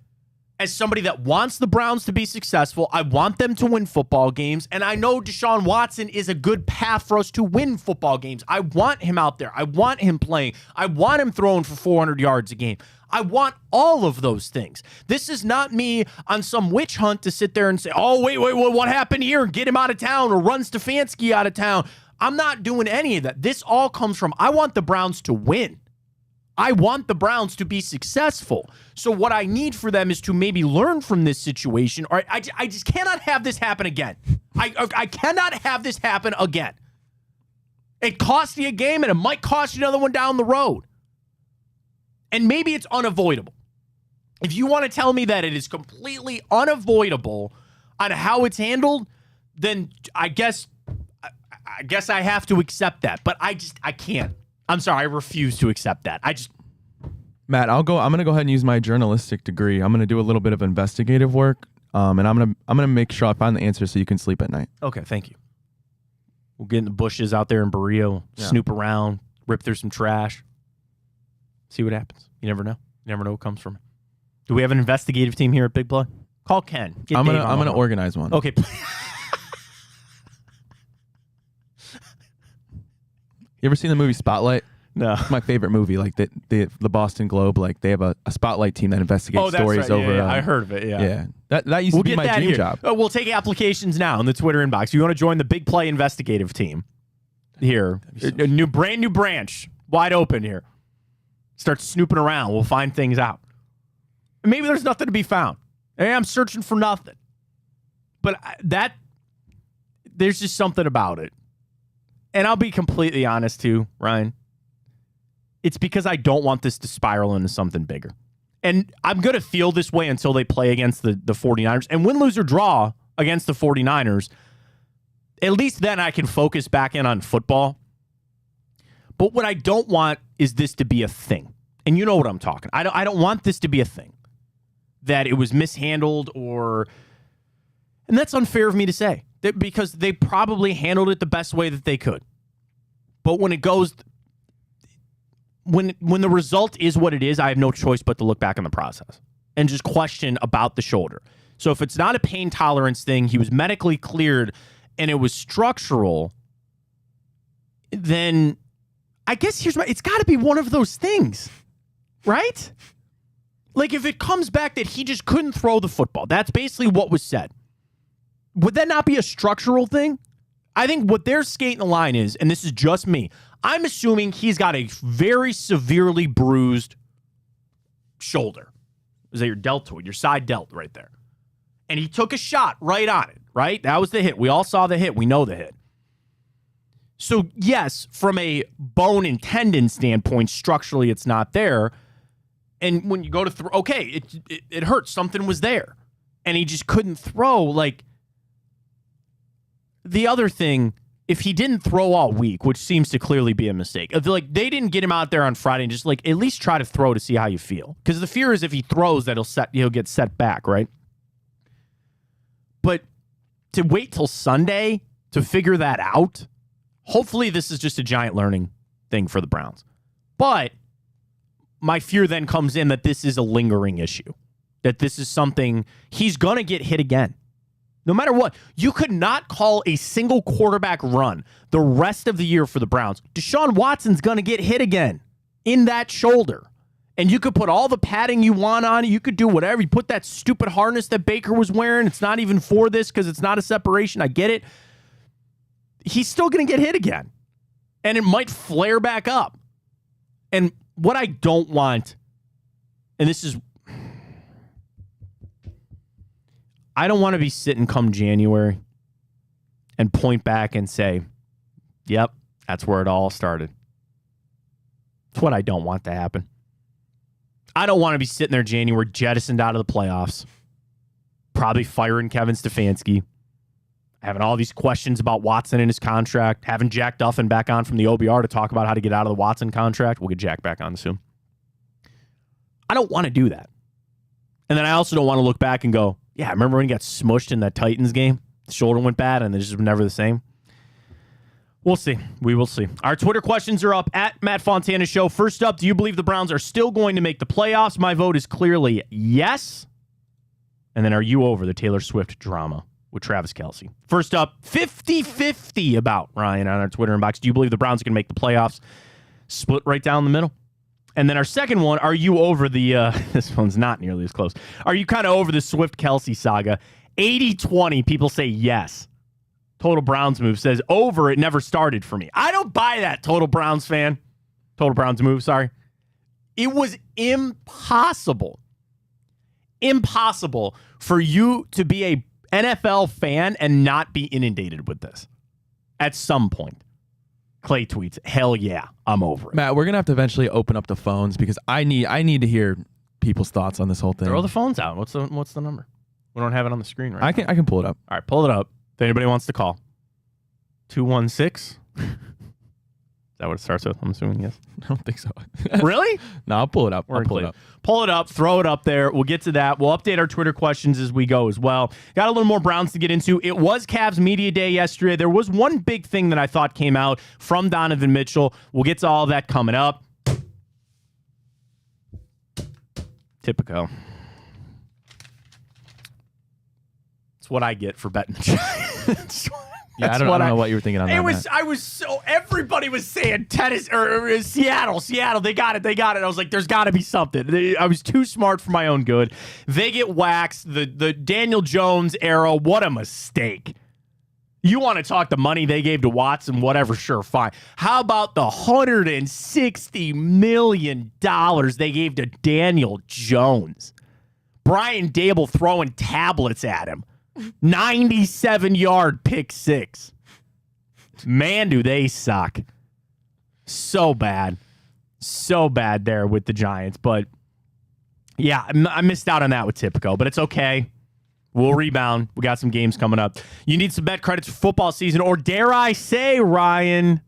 as somebody that wants the Browns to be successful. I want them to win football games. And I know Deshaun Watson is a good path for us to win football games. I want him out there. I want him playing. I want him throwing for 400 yards a game. I want all of those things. This is not me on some witch hunt to sit there and say, oh, wait, what happened here? Get him out of town or run Stefanski out of town. I'm not doing any of that. This all comes from, I want the Browns to win. I want the Browns to be successful. So what I need for them is to maybe learn from this situation. Or I just cannot have this happen again. I cannot have this happen again. It cost you a game and it might cost you another one down the road. And maybe it's unavoidable. If you want to tell me that it is completely unavoidable on how it's handled, then I guess I have to accept that. But I can't. I'm sorry, I refuse to accept that. Matt, I'm going to go ahead and use my journalistic degree. I'm going to do a little bit of investigative work, and I'm going to make sure I find the answer so you can sleep at night. Okay, thank you. We'll get in the bushes out there in Barrio, snoop around, rip through some trash, see what happens. You never know. You never know what comes from it. Do we have an investigative team here at Big Play? Call Ken. I'm gonna organize one. Okay. You ever seen the movie Spotlight? No. It's my favorite movie. Like the Boston Globe, like they have a Spotlight team that investigates stories right. over. Yeah. I heard of it. Yeah. That used to be my dream job. We'll take applications now in the Twitter inbox. If you want to join the Big Play investigative team here, a brand new branch, wide open here. Start snooping around. We'll find things out. Maybe there's nothing to be found. Hey, I'm searching for nothing. But there's just something about it. And I'll be completely honest too, Ryan. It's because I don't want this to spiral into something bigger. And I'm going to feel this way until they play against the 49ers. And win, lose, or draw against the 49ers, at least then I can focus back in on football. But what I don't want is this to be a thing. And you know what I'm talking. I don't want this to be a thing. That it was mishandled or... And that's unfair of me to say. Because they probably handled it the best way that they could. But when it goes... When the result is what it is, I have no choice but to look back on the process. And just question about the shoulder. So if it's not a pain tolerance thing, he was medically cleared, and it was structural, then... I guess it's got to be one of those things, right? Like if it comes back that he just couldn't throw the football, that's basically what was said. would that not be a structural thing? I think what they're skating the line is, and this is just me, I'm assuming he's got a very severely bruised shoulder. Is that your deltoid, your side delt right there? And he took a shot right on it, right? That was the hit. We all saw the hit. We know the hit. So, yes, from a bone and tendon standpoint, structurally, it's not there. And when you go to throw, okay, it hurts. Something was there. And he just couldn't throw. Like, the other thing, if he didn't throw all week, which seems to clearly be a mistake, if like they didn't get him out there on Friday and just like at least try to throw to see how you feel. Because the fear is if he throws that he'll get set back, right? But to wait till Sunday to figure that out, hopefully this is just a giant learning thing for the Browns. But my fear then comes in that this is a lingering issue. That this is something he's going to get hit again. No matter what, you could not call a single quarterback run the rest of the year for the Browns. Deshaun Watson's going to get hit again in that shoulder. And you could put all the padding you want on it. You could do whatever. You put that stupid harness that Baker was wearing. It's not even for this because it's not a separation. I get it. He's still going to get hit again. And it might flare back up. And what I don't want, and this is, I don't want to be sitting come January and point back and say, yep, that's where it all started. That's what I don't want to happen. I don't want to be sitting there January jettisoned out of the playoffs, probably firing Kevin Stefanski, having all these questions about Watson and his contract, having Jack Duffin back on from the OBR to talk about how to get out of the Watson contract. We'll get Jack back on soon. I don't want to do that. And then I also don't want to look back and go, yeah, remember when he got smushed in that Titans game? The shoulder went bad and it just was never the same. We'll see. We will see. Our Twitter questions are up at Matt Fontana Show. First up, do you believe the Browns are still going to make the playoffs? My vote is clearly yes. And then are you over the Taylor Swift drama with Travis Kelce? First up, 50-50 about Ryan on our Twitter inbox. Do you believe the Browns can make the playoffs? Split right down the middle. And then our second one, are you over the, this one's not nearly as close. Are you kind of over the Swift-Kelce saga? 80-20, people say yes. Total Browns move says over, it never started for me. I don't buy that, Total Browns fan. Total Browns move, sorry. It was impossible for you to be a NFL fan and not be inundated with this at some point. Clay tweets, hell yeah, I'm over it. Matt, we're going to have to eventually open up the phones because I need to hear people's thoughts on this whole thing. Throw the phones out. What's the number? We don't have it on the screen right now. I can pull it up. All right, pull it up. If anybody wants to call. 216. Is that what it starts with? I'm assuming yes. I don't think so. Really? No, I'll pull it up. Pull it up. Throw it up there. We'll get to that. We'll update our Twitter questions as we go as well. Got a little more Browns to get into. It was Cavs Media Day yesterday. There was one big thing that I thought came out from Donovan Mitchell. We'll get to all of that coming up. Typico. That's what I get for betting the Giants. Yeah, I don't know what you were thinking on that. I was so, everybody was saying tennis or Seattle, they got it. I was like, there's got to be something. I was too smart for my own good. They get waxed. The Daniel Jones era, what a mistake. You want to talk the money they gave to Watson, whatever, sure, fine. How about the $160 million they gave to Daniel Jones? Brian Dable throwing tablets at him. 97-yard pick six. Man, do they suck. So bad there with the Giants. But, yeah, I missed out on that with Typico, but it's okay. We'll rebound. We got some games coming up. You need some bet credits for football season, or dare I say, Ryan,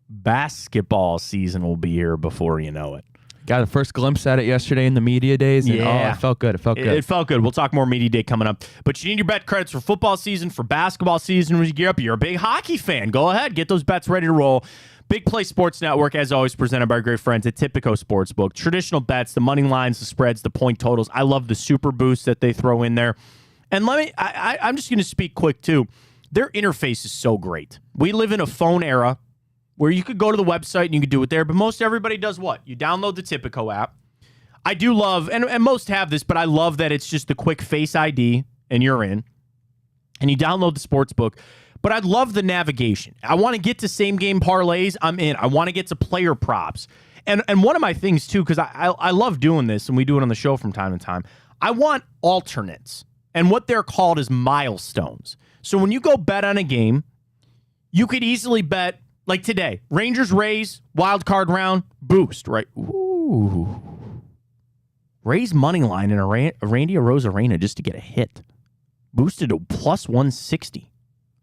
basketball season will be here before you know it. Got a first glimpse at it yesterday in the media days. And, yeah. It felt good. It felt good. We'll talk more media day coming up. But you need your bet credits for football season, for basketball season. When you gear up, you're a big hockey fan. Go ahead. Get those bets ready to roll. Big Play Sports Network, as always, presented by our great friends at Typico Sportsbook. Traditional bets, the money lines, the spreads, the point totals. I love the super boost that they throw in there. And I'm just going to speak quick, too. Their interface is so great. We live in a phone era where you could go to the website and you could do it there, but most everybody does what? You download the Typico app. I do love, and most have this, but I love that it's just the quick Face ID, and you're in. and you download the sports book. But I love the navigation. I want to get to same game parlays. I'm in. I want to get to player props. And one of my things too, because I love doing this, and we do it on the show from time to time. I want alternates, and what they're called is milestones. So when you go bet on a game, you could easily bet, like today, Rangers Rays wild card round boost, right? Ooh, Rays money line in a Randy Rose Arena just to get a hit, boosted to plus 160.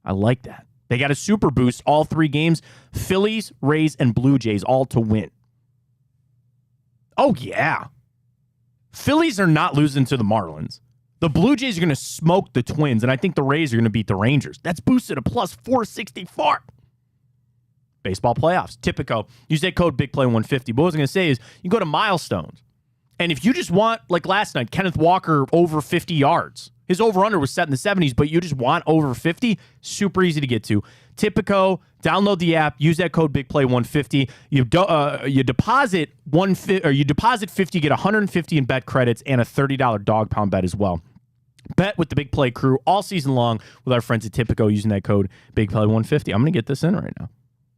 I like that. They got a super boost all 3 games: Phillies, Rays, and Blue Jays, all to win. Oh, yeah. Phillies are not losing to the Marlins. The Blue Jays are going to smoke the Twins, and I think the Rays are going to beat the Rangers. That's boosted to plus 464. Baseball playoffs. Typico. Use that code BigPlay150. But what I was going to say is you go to milestones. And if you just want, like last night, Kenneth Walker over 50 yards. His over-under was set in the 70s, but you just want over 50, super easy to get to. Typico, download the app, use that code BigPlay150. You deposit you deposit 50, get 150 in bet credits and a $30 dog pound bet as well. Bet with the Big Play crew all season long with our friends at Typico using that code BigPlay150. I'm going to get this in right now.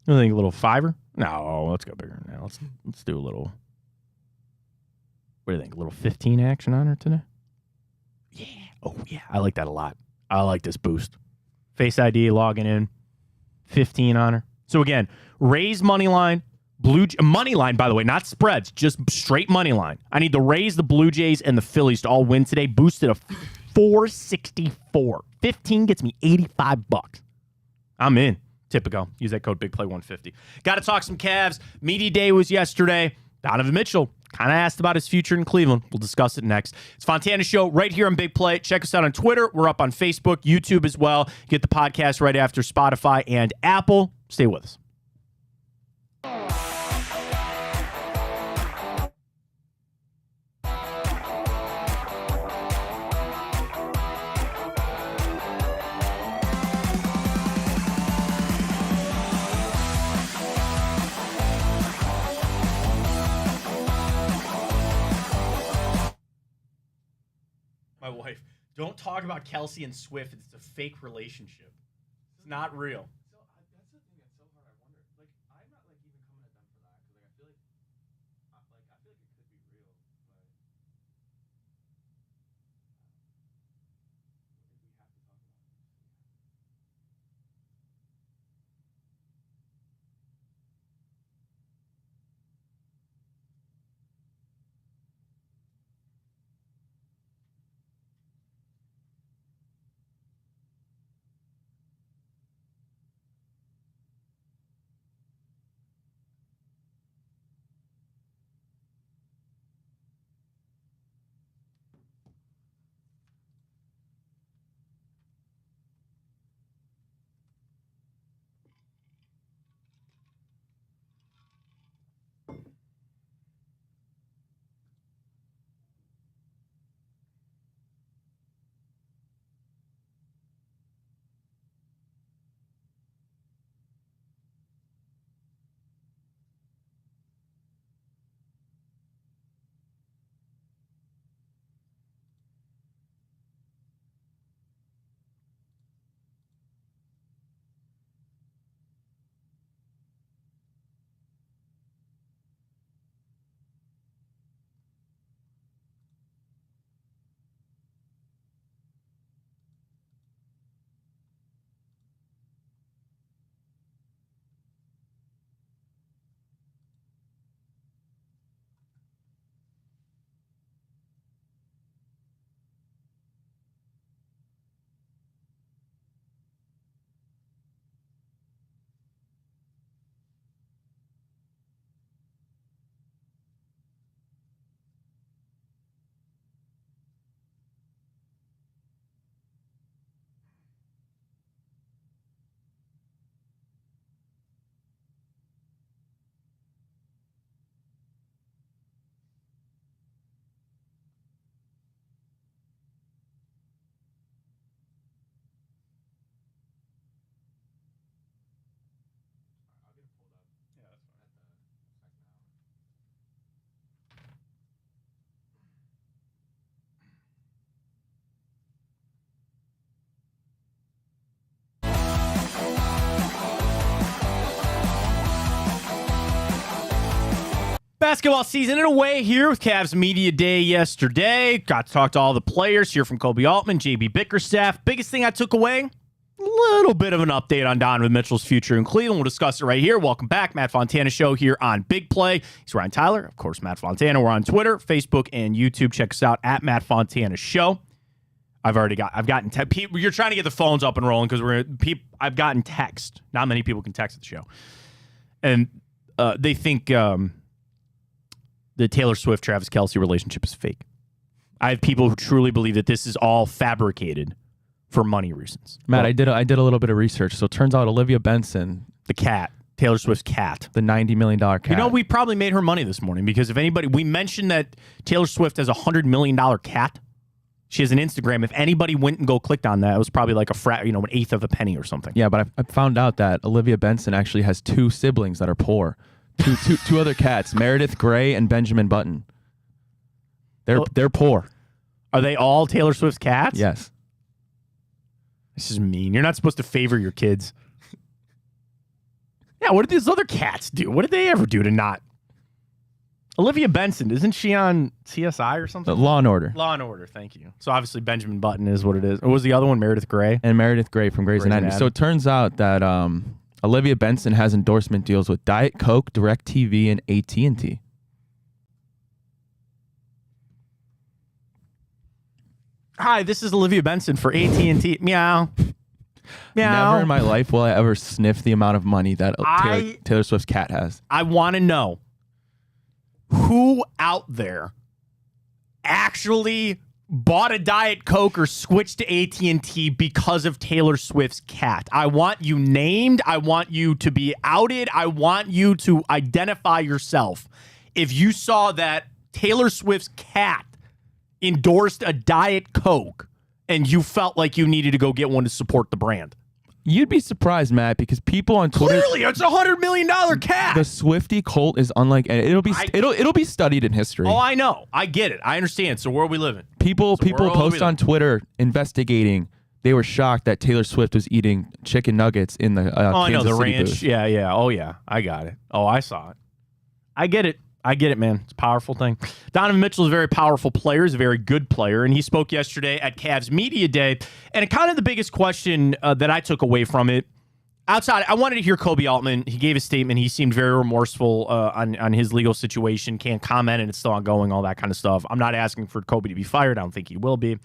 You think a little $5? No, let's go bigger now. Let's do a little. What do you think? A little 15 action on her today? Yeah. Oh, yeah. I like that a lot. I like this boost. Face ID, logging in. 15 on her. So, again, Rays money line. Money line, by the way, not spreads. Just straight money line. I need the Rays, the Blue Jays, and the Phillies to all win today. Boosted a 464. 15 gets me $85. I'm in. Typico. Use that code BigPlay150. Got to talk some Cavs. Media day was yesterday. Donovan Mitchell kind of asked about his future in Cleveland. We'll discuss it next. It's Fontana Show right here on Big Play. Check us out on Twitter. We're up on Facebook, YouTube as well. Get the podcast right after Spotify and Apple. Stay with us. My wife, don't talk about Kelsey and Swift. It's a fake relationship. It's not real. So that's the thing that's so hard. I wonder, like, I'm not like even coming at them for that because like I feel like it could be real, but if we have to talk about it. Basketball season in a way here with Cavs Media Day yesterday. Got to talk to all the players, hear from Kobe Altman, JB Bickerstaff. Biggest thing I took away, a little bit of an update on Donovan Mitchell's future in Cleveland. We'll discuss it right here. Welcome back. Matt Fontana Show here on Big Play. He's Ryan Tyler. Of course, Matt Fontana. We're on Twitter, Facebook, and YouTube. Check us out at Matt Fontana Show. I've gotten people. You're trying to get the phones up and rolling because I've gotten text. Not many people can text the show. And they think the Taylor Swift-Travis Kelce relationship is fake. I have people who truly believe that this is all fabricated for money reasons. Matt, I did a little bit of research. So it turns out Olivia Benson, the cat, Taylor Swift's cat, the $90 million cat. You know, we probably made her money this morning because if anybody, we mentioned that Taylor Swift has a $100 million cat. She has an Instagram. If anybody went and clicked on that, it was probably like an eighth of a penny or something. Yeah, but I found out that Olivia Benson actually has two siblings that are poor. Two other cats, Meredith Grey and Benjamin Button. They're poor. Are they all Taylor Swift's cats? Yes. This is mean. You're not supposed to favor your kids. Yeah, what did these other cats do? What did they ever do to not? Olivia Benson, isn't she on CSI or something? Law and Order. Law and Order, thank you. So obviously Benjamin Button is what it is. What was the other one? Meredith Grey? And Meredith Grey from Grey's Anatomy. So it turns out that Olivia Benson has endorsement deals with Diet Coke, DirecTV, and AT&T. Hi, this is Olivia Benson for AT&T. Meow. Meow. Never in my life will I ever sniff the amount of money that Taylor Swift's cat has. I want to know who out there actually bought a Diet Coke or switched to AT&T because of Taylor Swift's cat. I want you named. I want you to be outed. I want you to identify yourself. If you saw that Taylor Swift's cat endorsed a Diet Coke and you felt like you needed to go get one to support the brand. You'd be surprised, Matt, because people on Twitter. Clearly, it's a $100 million cat. The Swiftie cult is unlike. It'll be studied in history. Oh, I know. I get it. I understand. It's the world we live in. People post on Twitter investigating. They were shocked that Taylor Swift was eating chicken nuggets in the I know, the City ranch. booth. Yeah. Oh, yeah. I got it. Oh, I saw it. I get it, man. It's a powerful thing. Donovan Mitchell is a very powerful player. He's a very good player, and he spoke yesterday at Cavs Media Day. And kind of the biggest question that I took away from it, outside, I wanted to hear Kobe Altman. He gave a statement. He seemed very remorseful on his legal situation. Can't comment, and it's still ongoing, all that kind of stuff. I'm not asking for Kobe to be fired. I don't think he will be.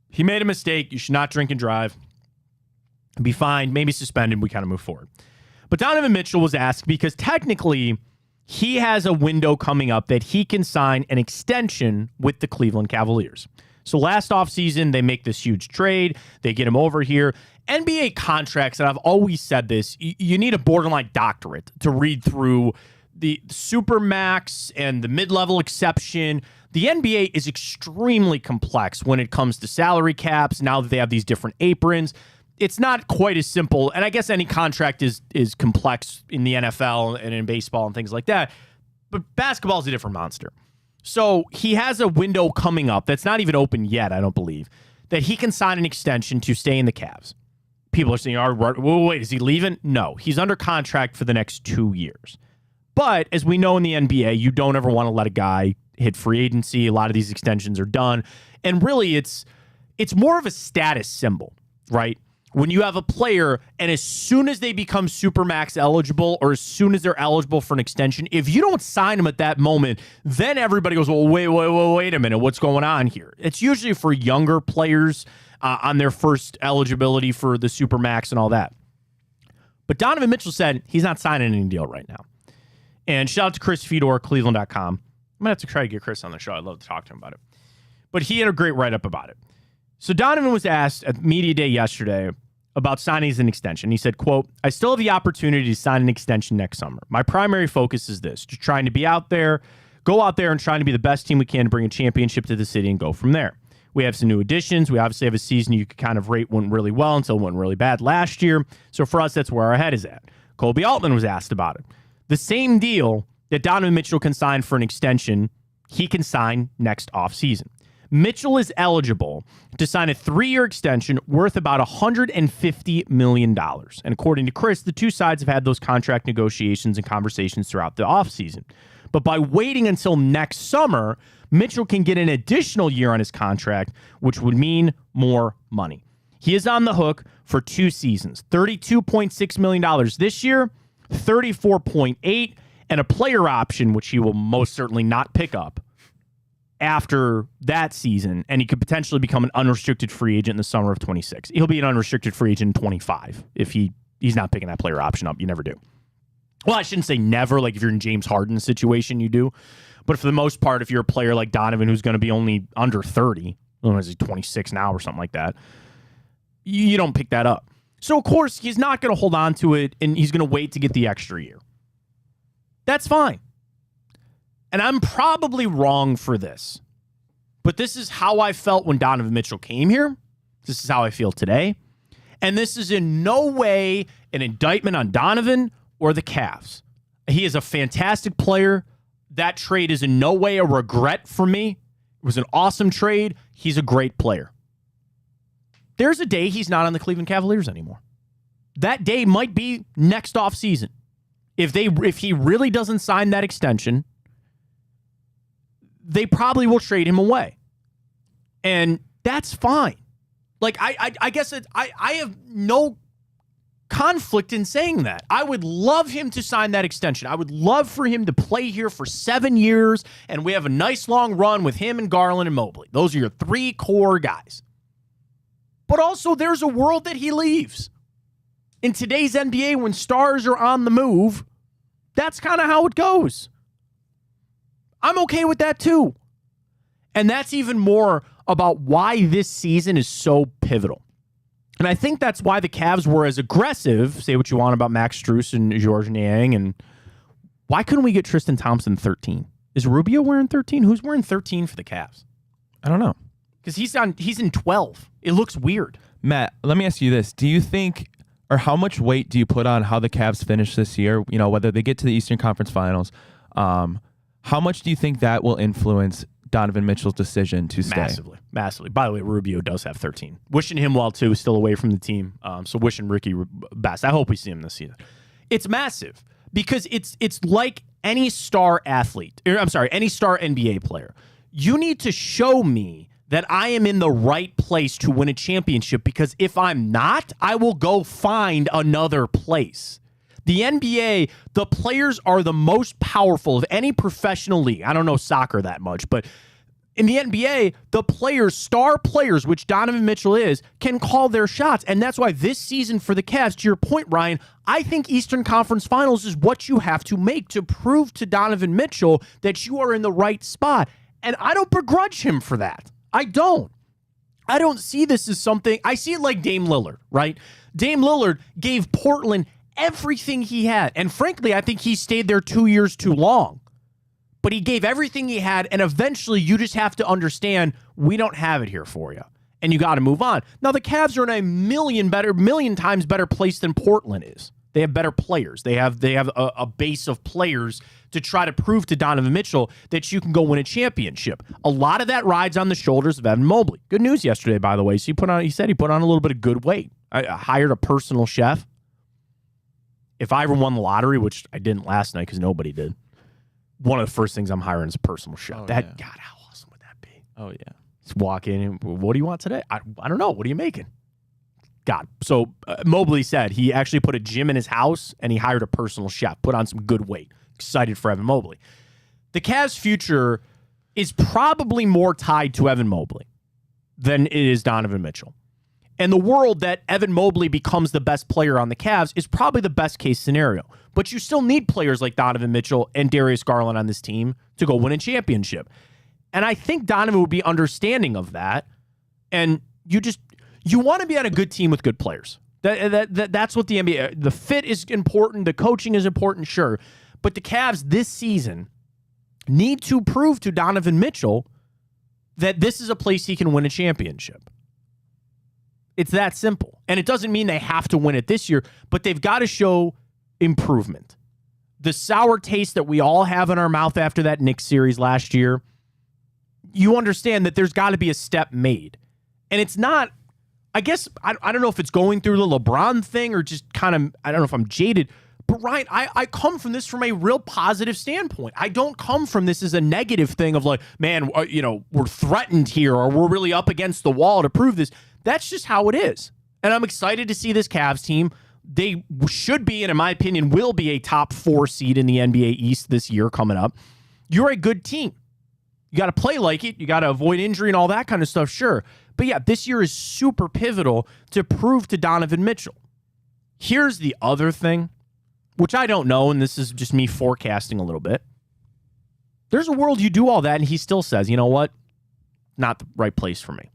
He made a mistake. You should not drink and drive. Be fined, maybe suspended. We kind of move forward. But Donovan Mitchell was asked because technically he has a window coming up that he can sign an extension with the Cleveland Cavaliers. So last offseason, they make this huge trade. They get him over here. NBA contracts, and I've always said this, you need a borderline doctorate to read through the Supermax and the mid-level exception. The NBA is extremely complex when it comes to salary caps. Now that they have these different aprons, it's not quite as simple. And I guess any contract is complex in the NFL and in baseball and things like that. But basketball is a different monster. So he has a window coming up that's not even open yet, I don't believe, that he can sign an extension to stay in the Cavs. People are saying, wait, is he leaving? No, he's under contract for the next 2 years. But as we know in the NBA, you don't ever want to let a guy hit free agency. A lot of these extensions are done. And really, it's more of a status symbol, right? When you have a player, and as soon as they become Supermax eligible, or as soon as they're eligible for an extension, if you don't sign them at that moment, then everybody goes, well, wait a minute, what's going on here? It's usually for younger players on their first eligibility for the Supermax and all that. But Donovan Mitchell said he's not signing any deal right now. And shout out to Chris Fedor, Cleveland.com. I'm going to have to try to get Chris on the show. I'd love to talk to him about it. But he had a great write-up about it. So Donovan was asked at Media Day yesterday about signing an extension. He said, quote, I still have the opportunity to sign an extension next summer. My primary focus is this, just trying to be out there, go out there and trying to be the best team we can to bring a championship to the city and go from there. We have some new additions. We obviously have a season you could kind of rate went really well until it went really bad last year. So for us, that's where our head is at. Kobe Altman was asked about it. The same deal that Donovan Mitchell can sign for an extension, he can sign next offseason. Mitchell is eligible to sign a 3-year extension worth about $150 million. And according to Chris, the two sides have had those contract negotiations and conversations throughout the offseason. But by waiting until next summer, Mitchell can get an additional year on his contract, which would mean more money. He is on the hook for 2 seasons, $32.6 million this year, $34.8, and a player option, which he will most certainly not pick up after that season, and he could potentially become an unrestricted free agent in the summer of 26. He'll be an unrestricted free agent in 25 if he's not picking that player option up. You never do. Well, I shouldn't say never. Like if you're in James Harden's situation, you do. But for the most part, if you're a player like Donovan who's going to be only under 30, is he 26 now or something like that, you don't pick that up. So, of course, he's not going to hold on to it, and he's going to wait to get the extra year. That's fine. And I'm probably wrong for this. But this is how I felt when Donovan Mitchell came here. This is how I feel today. And this is in no way an indictment on Donovan or the Cavs. He is a fantastic player. That trade is in no way a regret for me. It was an awesome trade. He's a great player. There's a day he's not on the Cleveland Cavaliers anymore. That day might be next offseason. If he really doesn't sign that extension, they probably will trade him away. And that's fine. Like, I guess I have no conflict in saying that. I would love him to sign that extension. I would love for him to play here for 7 years, and we have a nice long run with him and Garland and Mobley. Those are your 3 core guys. But also, there's a world that he leaves. In today's NBA, when stars are on the move, that's kind of how it goes. I'm okay with that too. And that's even more about why this season is so pivotal. And I think that's why the Cavs were as aggressive, say what you want about Max Strus and Georges Niang, and why couldn't we get Tristan Thompson 13? Is Rubio wearing 13? Who's wearing 13 for the Cavs? I don't know. Because he's in 12. It looks weird. Matt, let me ask you this. Do you think, or how much weight do you put on how the Cavs finish this year? You know, whether they get to the Eastern Conference Finals, how much do you think that will influence Donovan Mitchell's decision to stay? Massively. By the way, Rubio does have 13. Wishing him well, too, still away from the team. So wishing Ricky best. I hope we see him this season. It's massive because it's like any star athlete. Any star NBA player. You need to show me that I am in the right place to win a championship, because if I'm not, I will go find another place. The NBA, the players are the most powerful of any professional league. I don't know soccer that much, but in the NBA, the players, star players, which Donovan Mitchell is, can call their shots. And that's why this season for the Cavs, to your point, Ryan, I think Eastern Conference Finals is what you have to make to prove to Donovan Mitchell that you are in the right spot. And I don't begrudge him for that. I don't see this as something, I see it like Dame Lillard, right? Dame Lillard gave Portland everything he had. And frankly, I think he stayed there 2 years too long. But he gave everything he had, and eventually you just have to understand we don't have it here for you. And you got to move on. Now, the Cavs are in a million times better place than Portland is. They have better players. They have a base of players to try to prove to Donovan Mitchell that you can go win a championship. A lot of that rides on the shoulders of Evan Mobley. Good news yesterday, by the way. So he said he put on a little bit of good weight. I hired a personal chef. If I ever won the lottery, which I didn't last night because nobody did, one of the first things I'm hiring is a personal chef. God, how awesome would that be? Oh, yeah. Just walk in and, what do you want today? I don't know. What are you making? God. So Mobley said he actually put a gym in his house and he hired a personal chef, put on some good weight. Excited for Evan Mobley. The Cavs' future is probably more tied to Evan Mobley than it is Donovan Mitchell. And the world that Evan Mobley becomes the best player on the Cavs is probably the best case scenario. But you still need players like Donovan Mitchell and Darius Garland on this team to go win a championship. And I think Donovan would be understanding of that. And you want to be on a good team with good players. That's what the NBA, the fit is important. The coaching is important, sure. But the Cavs this season need to prove to Donovan Mitchell that this is a place he can win a championship. It's that simple. And it doesn't mean they have to win it this year, but they've got to show improvement. The sour taste that we all have in our mouth after that Knicks series last year, you understand that there's got to be a step made. And it's not, I guess, I don't know if it's going through the LeBron thing or just kind of, I don't know if I'm jaded, But Ryan, I come from this from a real positive standpoint. I don't come from this as a negative thing of like, man, we're threatened here or we're really up against the wall to prove this. That's just how it is. And I'm excited to see this Cavs team. They should be, and in my opinion, will be a top 4 seed in the NBA East this year coming up. You're a good team. You got to play like it. You got to avoid injury and all that kind of stuff, sure. But yeah, this year is super pivotal to prove to Donovan Mitchell. Here's the other thing, which I don't know, and this is just me forecasting a little bit. There's a world you do all that, and he still says, you know what? Not the right place for me.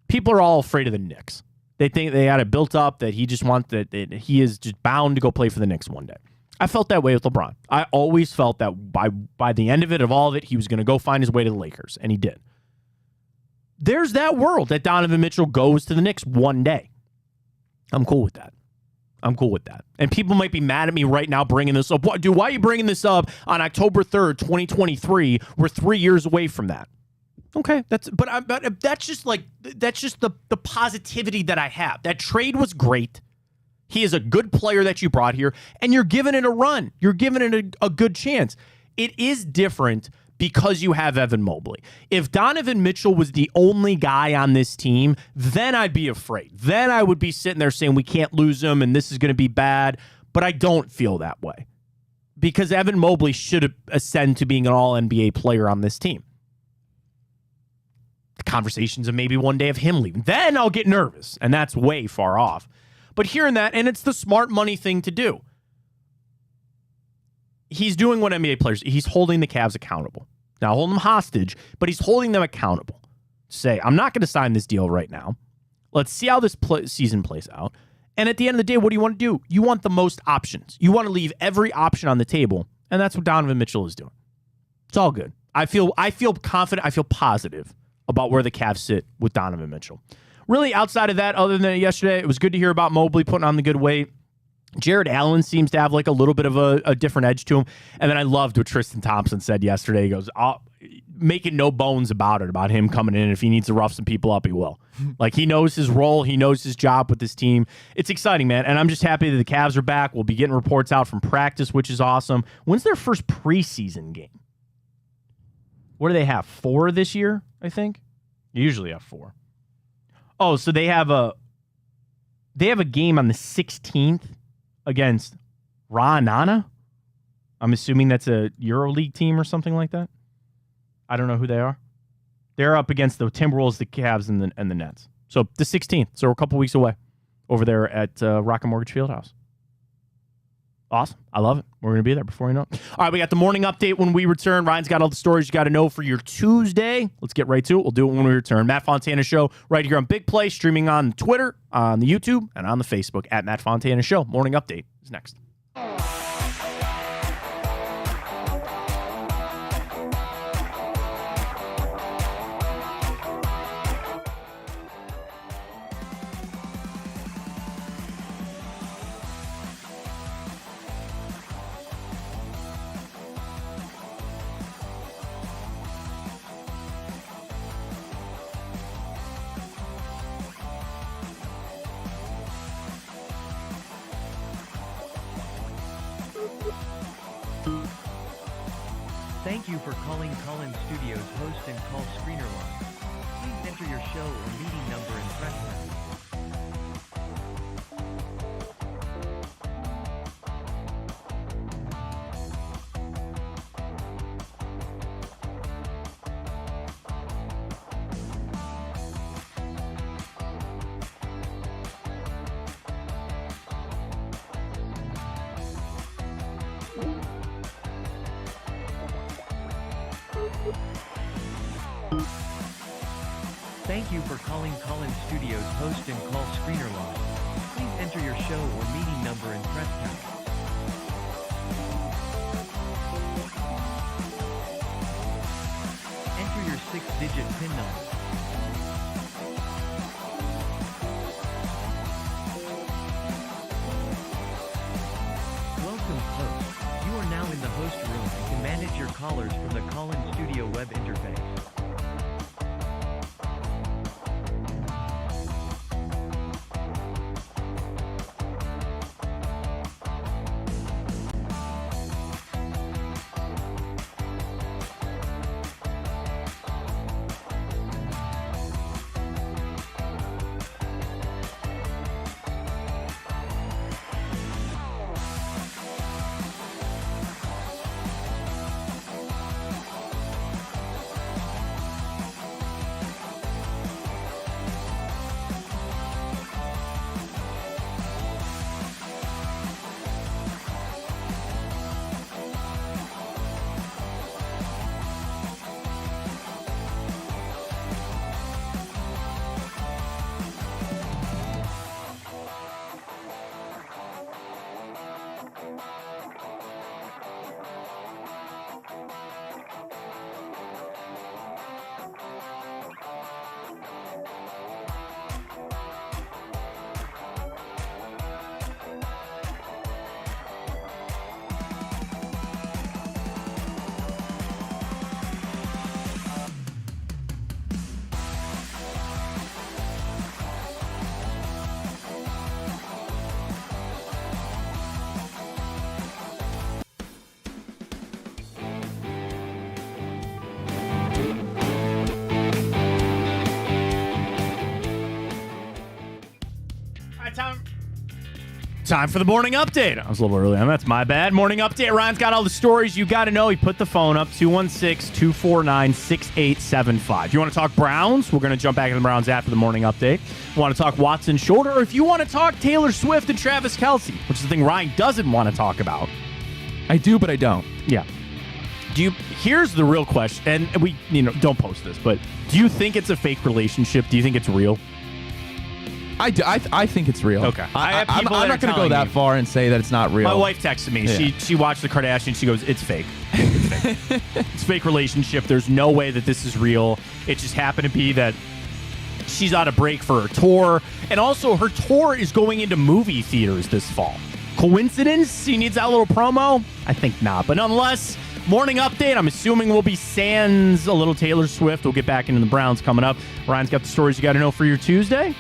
People are all afraid of the Knicks. They think they had it built up that he just wants that he is just bound to go play for the Knicks one day. I felt that way with LeBron. I always felt that by the end of all of it, he was going to go find his way to the Lakers, and he did. There's that world that Donovan Mitchell goes to the Knicks one day. I'm cool with that. And people might be mad at me right now bringing this up. Dude, why are you bringing this up on October 3rd, 2023? We're 3 years away from that. Okay, that's just the positivity that I have. That trade was great. He is a good player that you brought here, and you're giving it a run. You're giving it a good chance. It is different because you have Evan Mobley. If Donovan Mitchell was the only guy on this team, then I'd be afraid. Then I would be sitting there saying we can't lose him and this is going to be bad. But I don't feel that way because Evan Mobley should ascend to being an all-NBA player on this team. The conversations of maybe one day of him leaving. Then I'll get nervous, and that's way far off. But hearing that, and it's the smart money thing to do. He's doing what NBA players, he's holding the Cavs accountable. Not holding them hostage, but he's holding them accountable. Say, I'm not going to sign this deal right now. Let's see how this season plays out. And at the end of the day, what do you want to do? You want the most options. You want to leave every option on the table, and that's what Donovan Mitchell is doing. It's all good. I feel confident. I feel positive about where the Cavs sit with Donovan Mitchell. Really, outside of that, other than yesterday, it was good to hear about Mobley putting on the good weight. Jared Allen seems to have like a little bit of a different edge to him. And then I loved what Tristan Thompson said yesterday. He goes, making no bones about it, about him coming in. If he needs to rough some people up, he will. Like, he knows his role. He knows his job with this team. It's exciting, man. And I'm just happy that the Cavs are back. We'll be getting reports out from practice, which is awesome. When's their first preseason game? What do they have? 4 this year, I think? You usually have 4. Oh, so they have a game on the 16th against Fontana. I'm assuming that's a EuroLeague team or something like that. I don't know who they are. They're up against the Timberwolves, the Cavs, and the Nets. So the 16th. So we're a couple weeks away over there at Rocket Mortgage Fieldhouse. Awesome. I love it. We're going to be there before you know it. All right, we got the morning update when we return. Ryan's got all the stories you got to know for your Tuesday. Let's get right to it. We'll do it when we return. Matt Fontana Show right here on Big Play, streaming on Twitter, on the YouTube, and on the Facebook at Matt Fontana Show. Morning update is next. Thank you for calling Collins Studios host and call screener line. Please enter your show or meeting number and press pound. Thank you for calling Collins Studios host and call screener line. Please enter your show or meeting number and press pound. Enter your 6-digit PIN number. Welcome, host. You are now in the host room and can manage your callers from the Collins Studio web interface. Time for the morning update. I was a little early on. That's my bad. Morning update. Ryan's got all the stories you got to know. He put the phone up, 216-249-6875. You want to talk Browns? We're going to jump back to the Browns after the morning update. Want to talk Watson shoulder? Or if you want to talk Taylor Swift and Travis Kelce, which is the thing Ryan doesn't want to talk about. I do, but I don't. Yeah. Here's the real question, and we, don't post this, but do you think it's a fake relationship? Do you think it's real? I do. I think it's real. Okay. I'm not going to go that far and say that it's not real. My wife texted me. Yeah. She watched the Kardashians. She goes, it's fake. It's fake. It's a fake relationship. There's no way that this is real. It just happened to be that she's on a break for her tour. And also, her tour is going into movie theaters this fall. Coincidence? She needs that little promo? I think not. But nonetheless, morning update. I'm assuming we'll be sans a little Taylor Swift. We'll get back into the Browns coming up. Ryan's got the stories you got to know for your Tuesday.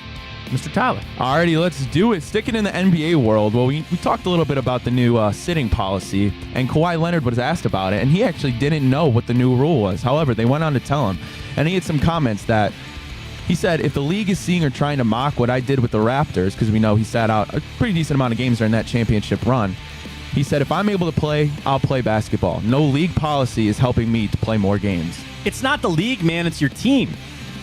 Mr. Tyler. Alrighty, let's do it. Sticking in the NBA world, well, we talked a little bit about the new sitting policy, and Kawhi Leonard was asked about it, and he actually didn't know what the new rule was. However, they went on to tell him, and he had some comments that he said, if the league is seeing or trying to mock what I did with the Raptors, because we know he sat out a pretty decent amount of games during that championship run, he said, if I'm able to play, I'll play basketball. No league policy is helping me to play more games. It's not the league, man. It's your team.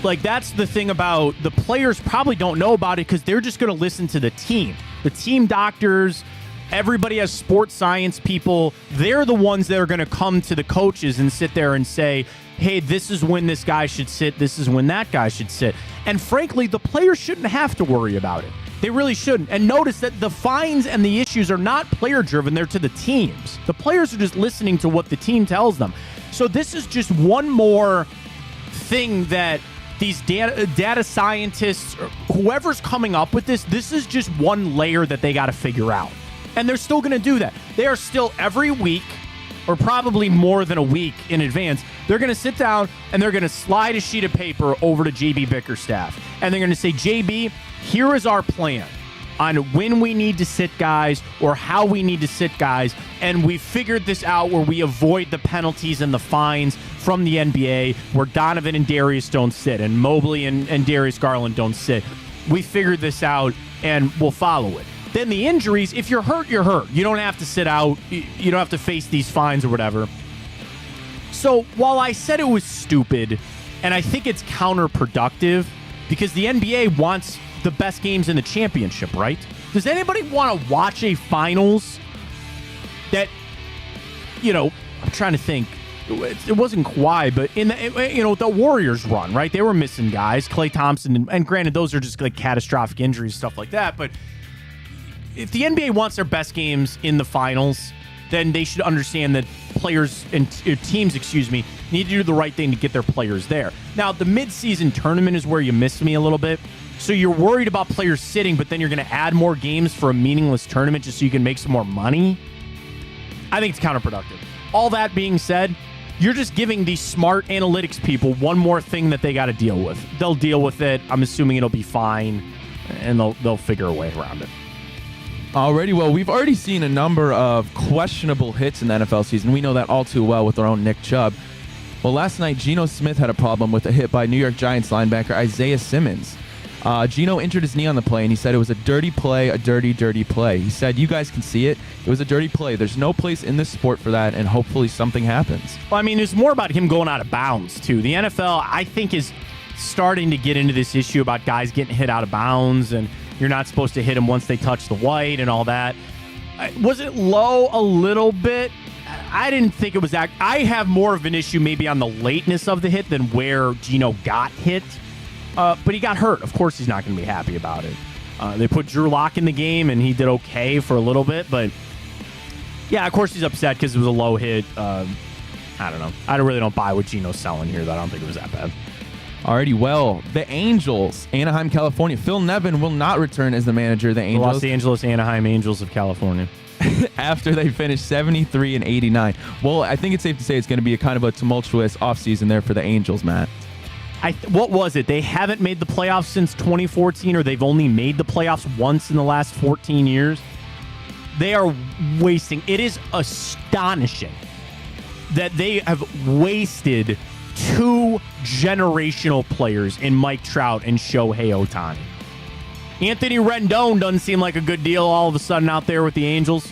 Like, that's the thing about the players probably don't know about it because they're just going to listen to the team. The team doctors, everybody has sports science people. They're the ones that are going to come to the coaches and sit there and say, hey, this is when this guy should sit. This is when that guy should sit. And frankly, the players shouldn't have to worry about it. They really shouldn't. And notice that the fines and the issues are not player-driven. They're to the teams. The players are just listening to what the team tells them. So this is just one more thing that these data scientists, or whoever's coming up with this is just one layer that they got to figure out. And they're still going to do that. They are still every week, or probably more than a week in advance, they're going to sit down and they're going to slide a sheet of paper over to JB Bickerstaff. And they're going to say, JB, here is our plan on when we need to sit guys or how we need to sit guys. And we figured this out where we avoid the penalties and the fines from the NBA, where Donovan and Darius don't sit and Mobley and Darius Garland don't sit. We figured this out and we'll follow it. Then the injuries, if you're hurt, you're hurt. You don't have to sit out. You don't have to face these fines or whatever. So while I said it was stupid, and I think it's counterproductive, because the NBA wants the best games in the championship, right? Does anybody want to watch a finals that, I'm trying to think. It wasn't Kawhi, but in the Warriors run, right? They were missing guys, Klay Thompson, and granted, those are just like catastrophic injuries, stuff like that. But if the NBA wants their best games in the finals, then they should understand that players and teams, need to do the right thing to get their players there. Now, the mid-season tournament is where you missed me a little bit. So you're worried about players sitting, but then you're going to add more games for a meaningless tournament just so you can make some more money. I think it's counterproductive. All that being said, you're just giving these smart analytics people one more thing that they got to deal with. They'll deal with it. I'm assuming it'll be fine, and they'll figure a way around it. Alrighty, well, we've already seen a number of questionable hits in the NFL season. We know that all too well with our own Nick Chubb. Well, last night, Geno Smith had a problem with a hit by New York Giants linebacker Isaiah Simmons. Geno injured his knee on the play, and he said it was a dirty play, a dirty, dirty play. He said, you guys can see it. It was a dirty play. There's no place in this sport for that, and hopefully something happens. Well, I mean, it's more about him going out of bounds, too. The NFL, I think, is starting to get into this issue about guys getting hit out of bounds, and you're not supposed to hit them once they touch the white and all that. Was it low a little bit? I didn't think it was that. I have more of an issue maybe on the lateness of the hit than where Geno got hit. But he got hurt. Of course he's not going to be happy about it. They put Drew Lock in the game, and he did okay for a little bit. But, yeah, of course he's upset because it was a low hit. I don't know. I really don't buy what Geno's selling here, though. I don't think it was that bad. Alrighty, well, the Angels, Anaheim, California. Phil Nevin will not return as the manager of the Angels. The Los Angeles Anaheim Angels of California. After they finished 73-89. Well, I think it's safe to say it's going to be a kind of a tumultuous offseason there for the Angels, Matt. What was it? They haven't made the playoffs since 2014, or they've only made the playoffs once in the last 14 years. They are wasting. It is astonishing that they have wasted two generational players in Mike Trout and Shohei Ohtani. Anthony Rendon doesn't seem like a good deal all of a sudden out there with the Angels.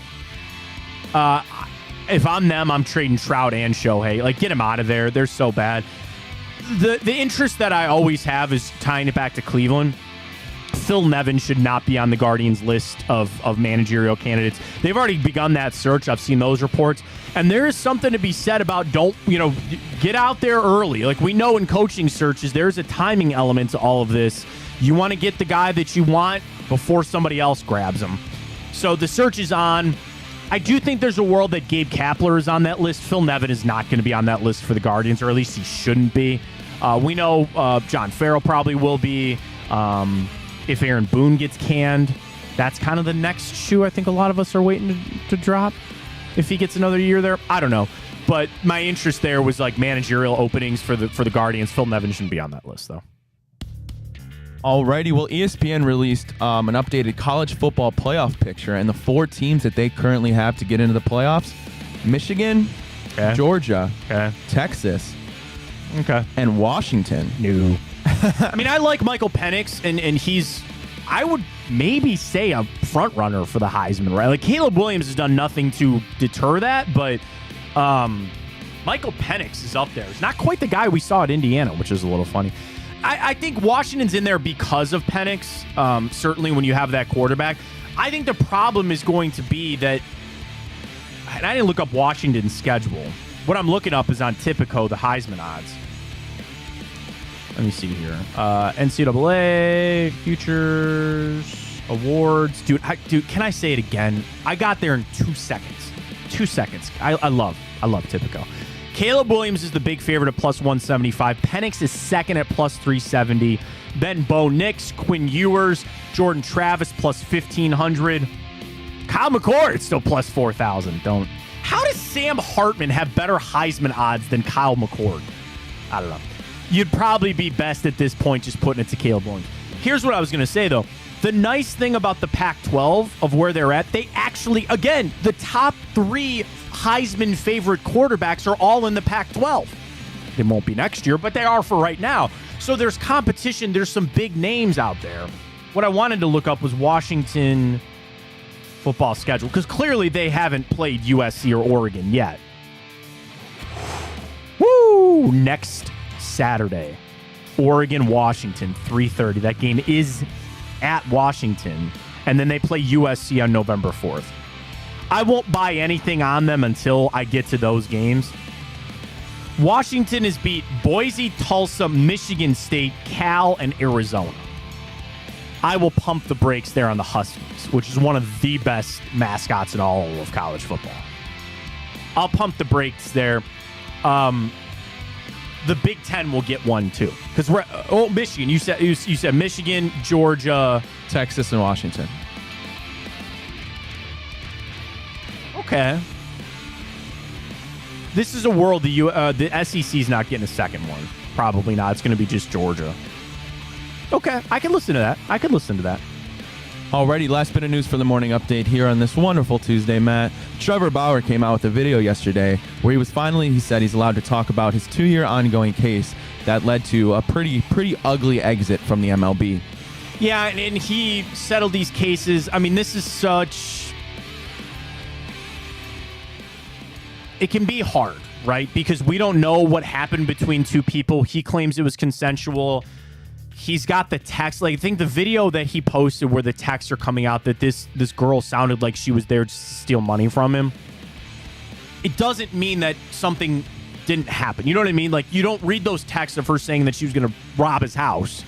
If I'm them, I'm trading Trout and Shohei. Like, get him out of there. They're so bad. The interest that I always have is tying it back to Cleveland. Phil Nevin should not be on the Guardians list of managerial candidates. They've already begun that search. I've seen those reports. And there is something to be said about get out there early. Like, we know in coaching searches, there's a timing element to all of this. You want to get the guy that you want before somebody else grabs him. So the search is on. I do think there's a world that Gabe Kapler is on that list. Phil Nevin is not going to be on that list for the Guardians, or at least he shouldn't be. We know John Farrell probably will be. If Aaron Boone gets canned, that's kind of the next shoe I think a lot of us are waiting to drop. If he gets another year there, I don't know. But my interest there was like managerial openings for the Guardians. Phil Nevin shouldn't be on that list, though. Alrighty, well, ESPN released an updated college football playoff picture, and the 4 teams that they currently have to get into the playoffs: Michigan, Georgia, Texas, and Washington. No. I mean, I like Michael Penix, and he's, I would maybe say, a front runner for the Heisman, right? Like, Caleb Williams has done nothing to deter that, but Michael Penix is up there. He's not quite the guy we saw at Indiana, which is a little funny. I think Washington's in there because of Penix, certainly when you have that quarterback. I think the problem is going to be that, and I didn't look up Washington's schedule. What I'm looking up is on Tipico, the Heisman odds. Let me see here. NCAA, futures, awards. Dude, can I say it again? I got there in 2 seconds. 2 seconds. I love Tipico. Caleb Williams is the big favorite at plus 175. Penix is second at plus 370. Then Bo Nix, Quinn Ewers, Jordan Travis plus 1,500. Kyle McCord still plus 4,000. How does Sam Hartman have better Heisman odds than Kyle McCord? I don't know. You'd probably be best at this point just putting it to Caleb Williams. Here's what I was going to say, though. The nice thing about the Pac-12 of where they're at, they actually, again, the top 3 Heisman favorite quarterbacks are all in the Pac-12. They won't be next year, but they are for right now. So there's competition. There's some big names out there. What I wanted to look up was Washington football schedule, because clearly they haven't played USC or Oregon yet. Woo! Next Saturday, Oregon, Washington, 3:30. That game is at Washington, and then they play USC on November 4th. I won't buy anything on them until I get to those games. Washington has beat Boise, Tulsa, Michigan State, Cal, and Arizona. I will pump the brakes there on the Huskies, which is one of the best mascots in all of college football. I'll pump the brakes there. The Big Ten will get one too, because we're Michigan. You said Michigan, Georgia, Texas, and Washington. Okay. This is a world the SEC is not getting a second one. Probably not. It's going to be just Georgia. Okay, I can listen to that. Alrighty, last bit of news for the morning update here on this wonderful Tuesday, Matt. Trevor Bauer came out with a video yesterday where he said he's allowed to talk about his 2-year ongoing case that led to a pretty ugly exit from the MLB. Yeah, and he settled these cases. I mean, this is such... It can be hard, right? Because we don't know what happened between two people. He claims it was consensual. He's got the text. Like, I think the video that he posted where the texts are coming out that this girl sounded like she was there just to steal money from him. It doesn't mean that something didn't happen. You know what I mean? Like, you don't read those texts of her saying that she was going to rob his house.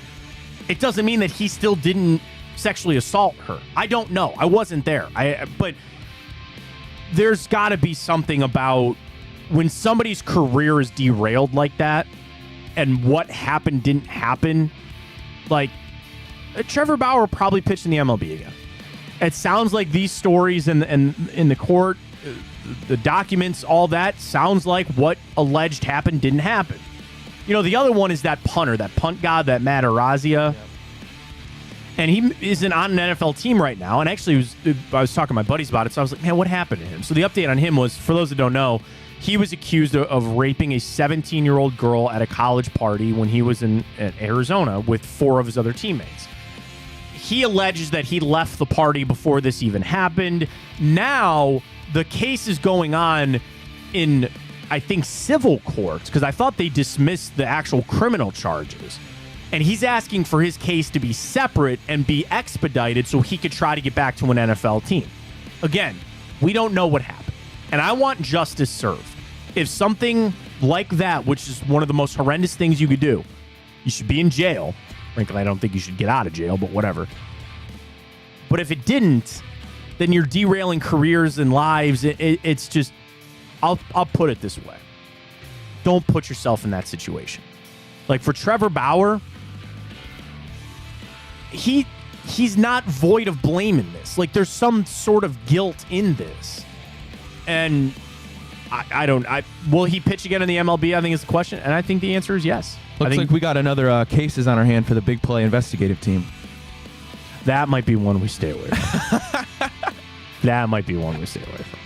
It doesn't mean that he still didn't sexually assault her. I don't know. I wasn't there. But there's got to be something about when somebody's career is derailed like that and what happened didn't happen. Like, Trevor Bauer probably pitched in the MLB again. It sounds like these stories in the court, the documents, all that sounds like what alleged happened didn't happen. You know, the other one is that punter, that punt god, that Matt Arazia. And he isn't on an NFL team right now. And actually, I was talking to my buddies about it, so I was like, man, what happened to him? So the update on him was, for those that don't know, he was accused of raping a 17-year-old girl at a college party when he was in Arizona with 4 of his other teammates. He alleges that he left the party before this even happened. Now, the case is going on in, I think, civil courts, because I thought they dismissed the actual criminal charges. And he's asking for his case to be separate and be expedited so he could try to get back to an NFL team. Again, we don't know what happened. And I want justice served. If something like that, which is one of the most horrendous things you could do, you should be in jail. Frankly, I don't think you should get out of jail, but whatever. But if it didn't, then you're derailing careers and lives. It's just, I'll put it this way. Don't put yourself in that situation. Like for Trevor Bauer, he's not void of blame in this. Like there's some sort of guilt in this. And will he pitch again in the MLB? I think is the question. And I think the answer is yes. Looks like we got another cases on our hand for the big play investigative team. That might be one we stay away from. That might be one we stay away from.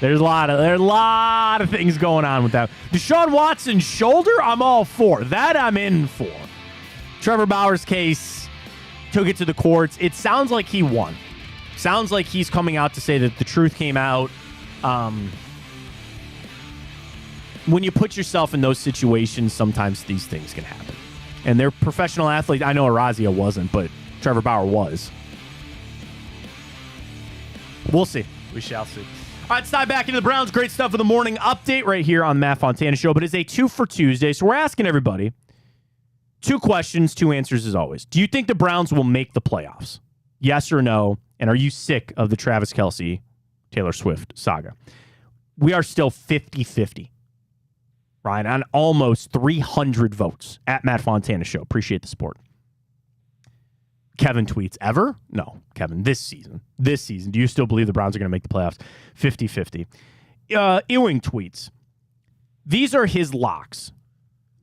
There's a lot of things going on with that. Deshaun Watson's shoulder, I'm all for. That I'm in for. Trevor Bauer's case took it to the courts. It sounds like he won. Sounds like he's coming out to say that the truth came out. When you put yourself in those situations, sometimes these things can happen. And they're professional athletes. I know Arazia wasn't, but Trevor Bauer was. We'll see. We shall see. All right, let's dive back into the Browns. Great stuff for the morning update right here on the Matt Fontana Show. But it's a 2 for Tuesday, so we're asking everybody 2 questions, 2 answers as always. Do you think the Browns will make the playoffs? Yes or no? And are you sick of the Travis Kelce, Taylor Swift saga? We are still 50-50. Ryan, on almost 300 votes at Matt Fontana Show. Appreciate the support. Kevin tweets, ever? No, Kevin, this season. This season. Do you still believe the Browns are going to make the playoffs? 50-50. Ewing tweets, these are his locks.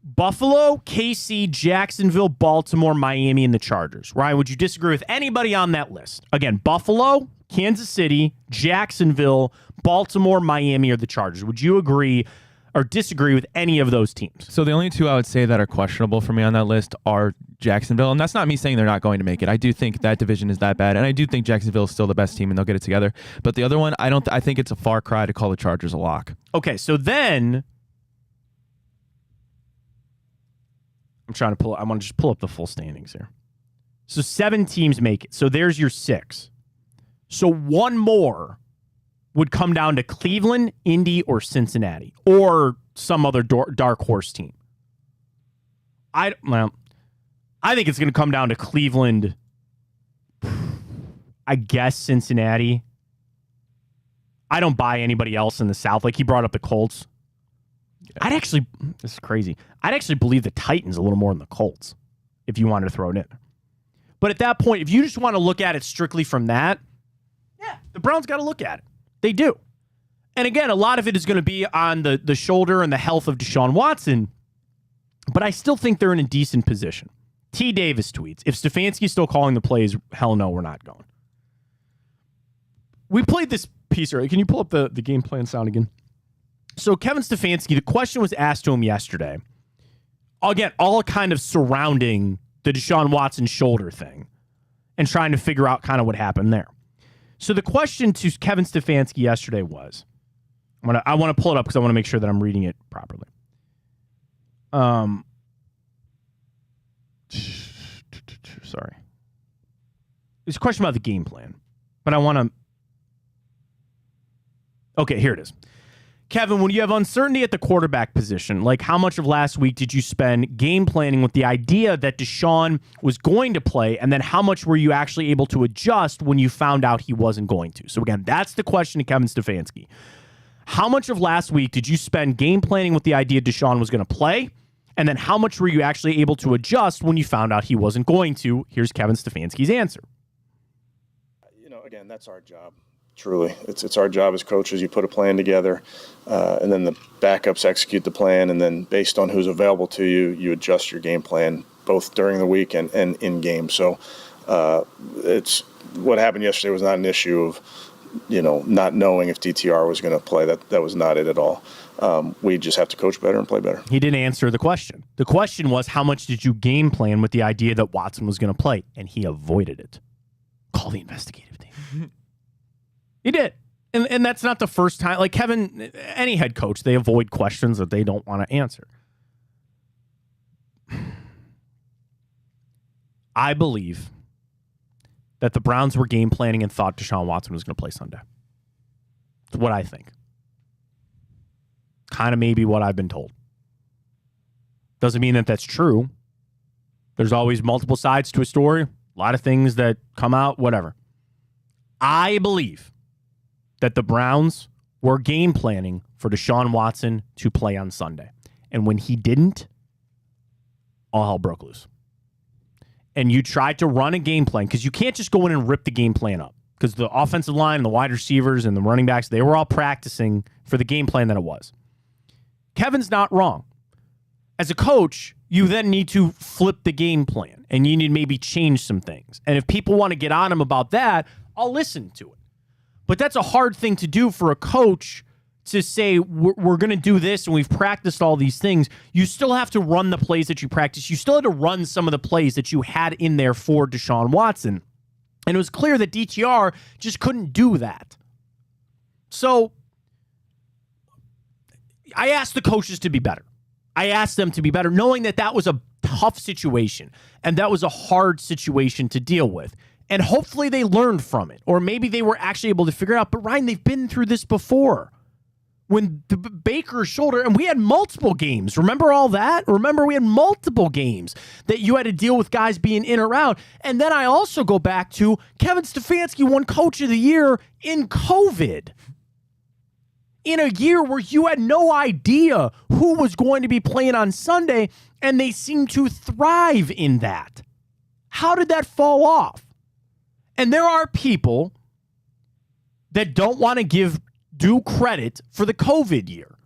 Buffalo, KC, Jacksonville, Baltimore, Miami, and the Chargers. Ryan, would you disagree with anybody on that list? Again, Buffalo, Kansas City, Jacksonville, Baltimore, Miami, or the Chargers. Would you agree or disagree with any of those teams? So the only 2 I would say that are questionable for me on that list are Jacksonville, and that's not me saying they're not going to make it. I do think that division is that bad, and I do think Jacksonville is still the best team, and they'll get it together. But the other one, I think it's a far cry to call the Chargers a lock. Okay, so then I want to just pull up the full standings here. So 7 teams make it. So there's your 6. So one more would come down to Cleveland, Indy, or Cincinnati, or some other dark horse team. I think it's going to come down to Cleveland, I guess Cincinnati. I don't buy anybody else in the South. Like he brought up the Colts. Yeah. This is crazy. I'd actually believe the Titans a little more than the Colts if you wanted to throw it in. But at that point, if you just want to look at it strictly from that, yeah, the Browns got to look at it. They do. And again, a lot of it is going to be on the shoulder and the health of Deshaun Watson, but I still think they're in a decent position. T. Davis tweets, if Stefanski's still calling the plays, hell no, we're not going. We played this piece earlier. Can you pull up the game plan sound again? So Kevin Stefanski, the question was asked to him yesterday. Again, all kind of surrounding the Deshaun Watson shoulder thing and trying to figure out kind of what happened there. So the question to Kevin Stefanski yesterday was, I want to pull it up because I want to make sure that I'm reading it properly. Sorry. It's a question about the game plan, but I want to. Okay, here it is. Kevin, when you have uncertainty at the quarterback position, like how much of last week did you spend game planning with the idea that Deshaun was going to play, and then how much were you actually able to adjust when you found out he wasn't going to? So again, that's the question to Kevin Stefanski. How much of last week did you spend game planning with the idea Deshaun was going to play, and then how much were you actually able to adjust when you found out he wasn't going to? Here's Kevin Stefanski's answer. Again, that's our job. Truly, it's our job as coaches. You put a plan together, and then the backups execute the plan, and then based on who's available to you, you adjust your game plan both during the week and in game. So, it's what happened yesterday was not an issue of not knowing if DTR was going to play. That was not it at all. We just have to coach better and play better. He didn't answer the question. The question was, how much did you game plan with the idea that Watson was going to play? And he avoided it. call the investigative team. He did. And that's not the first time. Like Kevin, any head coach, they avoid questions that they don't want to answer. I believe that the Browns were game planning and thought Deshaun Watson was going to play Sunday. That's what I think. Kind of maybe what I've been told. Doesn't mean that that's true. There's always multiple sides to a story. A lot of things that come out, whatever. I believe that the Browns were game planning for Deshaun Watson to play on Sunday. And when he didn't, all hell broke loose. And you tried to run a game plan because you can't just go in and rip the game plan up because the offensive line and the wide receivers and the running backs, they were all practicing for the game plan that it was. Kevin's not wrong. As a coach, you then need to flip the game plan and you need to maybe change some things. And if people want to get on him about that, I'll listen to it. But that's a hard thing to do for a coach to say, we're going to do this and we've practiced all these things. You still have to run the plays that you practice. You still had to run some of the plays that you had in there for Deshaun Watson. And it was clear that DTR just couldn't do that. So I asked the coaches to be better. I asked them to be better, knowing that that was a tough situation and that was a hard situation to deal with. And hopefully they learned from it, or maybe they were actually able to figure it out. But Ryan, they've been through this before. When the Baker's shoulder, and we had multiple games. Remember all that? Remember we had multiple games that you had to deal with guys being in or out. And then I also go back to Kevin Stefanski won Coach of the Year in COVID. In a year where you had no idea who was going to be playing on Sunday, and they seemed to thrive in that. How did that fall off? And there are people that don't want to give due credit for the COVID year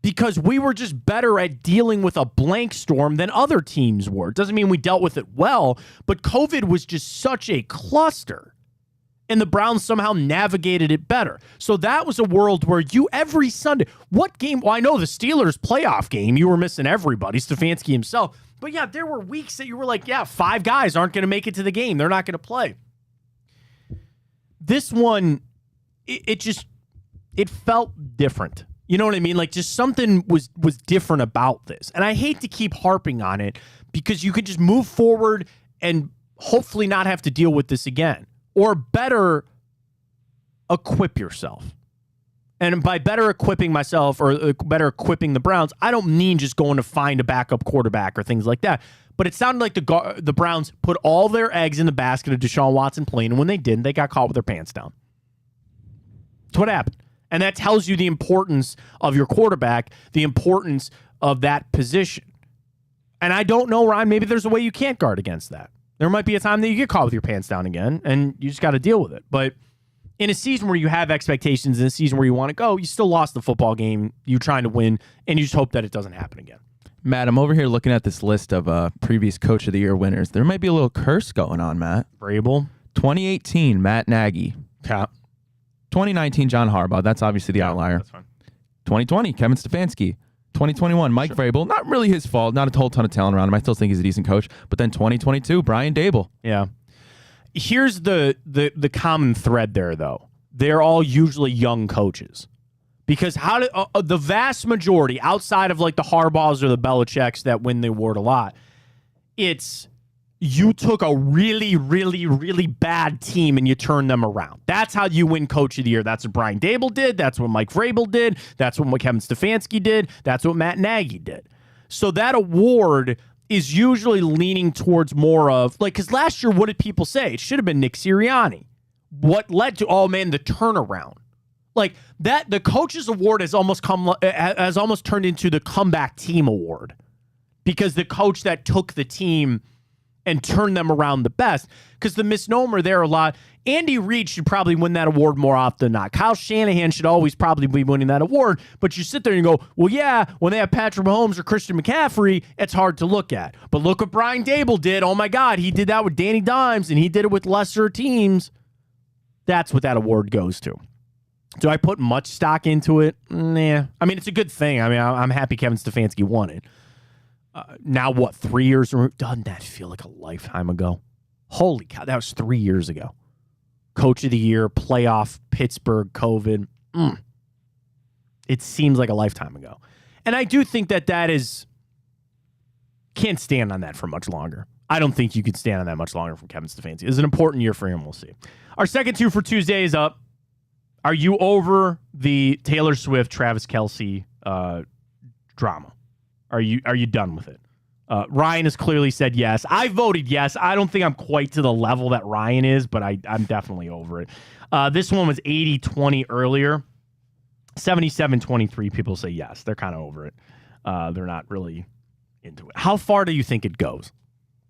because we were just better at dealing with a blank storm than other teams were. It doesn't mean we dealt with it well, but COVID was just such a cluster. And the Browns somehow navigated it better. So that was a world where you, every Sunday, what game? Well, I know the Steelers playoff game, you were missing everybody, Stefanski himself. But yeah, there were weeks that you were like, yeah, 5 guys aren't going to make it to the game. They're not going to play. This one, it felt different. You know what I mean? Like just something was different about this. And I hate to keep harping on it because you could just move forward and hopefully not have to deal with this again. Or better equip yourself. And by better equipping myself or better equipping the Browns, I don't mean just going to find a backup quarterback or things like that. But it sounded like the Browns put all their eggs in the basket of Deshaun Watson playing, and when they didn't, they got caught with their pants down. That's what happened. And that tells you the importance of your quarterback, the importance of that position. And I don't know, Ryan, maybe there's a way you can't guard against that. There might be a time that you get caught with your pants down again, and you just got to deal with it. But in a season where you have expectations, in a season where you want to go, you still lost the football game. You're trying to win, and you just hope that it doesn't happen again. Matt, I'm over here looking at this list of previous Coach of the Year winners. There might be a little curse going on, Matt. Vrabel. 2018, Matt Nagy. Yeah. 2019, John Harbaugh. That's obviously the outlier. That's fine. 2020, Kevin Stefanski. 2021, Mike Vrabel. Not really his fault. Not a whole ton of talent around him. I still think he's a decent coach. But then 2022, Brian Dable. Yeah. Here's the common thread there, though. They're all usually young coaches. Because the vast majority, outside of like the Harbaughs or the Belichicks that win the award a lot, it's you took a really, really, really bad team and you turned them around. That's how you win Coach of the Year. That's what Brian Dable did. That's what Mike Vrabel did. That's what Kevin Stefanski did. That's what Matt Nagy did. So that award is usually leaning towards more of, like, because last year, what did people say? It should have been Nick Sirianni. What led to, oh man, the turnaround. Like that, the coaches award has almost turned into the comeback team award because the coach that took the team and turned them around the best. Because the misnomer there a lot, Andy Reid should probably win that award more often than not. Kyle Shanahan should always probably be winning that award. But you sit there and you go, well, yeah, when they have Patrick Mahomes or Christian McCaffrey, it's hard to look at. But look what Brian Dable did. Oh my God, he did that with Danny Dimes and he did it with lesser teams. That's what that award goes to. Do I put much stock into it? Nah. I mean, it's a good thing. I mean, I'm happy Kevin Stefanski won it. Now, what, 3 years? Doesn't that feel like a lifetime ago? Holy cow, that was 3 years ago. Coach of the Year, playoff, Pittsburgh, COVID. It seems like a lifetime ago. And I do think that is, can't stand on that for much longer. I don't think you could stand on that much longer from Kevin Stefanski. It's an important year for him. We'll see. Our second two for Tuesday is up. Are you over the Taylor Swift, Travis Kelce drama? Are you done with it? Ryan has clearly said yes. I voted yes. I don't think I'm quite to the level that Ryan is, but I'm definitely over it. This one was 80-20 earlier. 77-23 people say yes. They're kind of over it. They're not really into it. How far do you think it goes?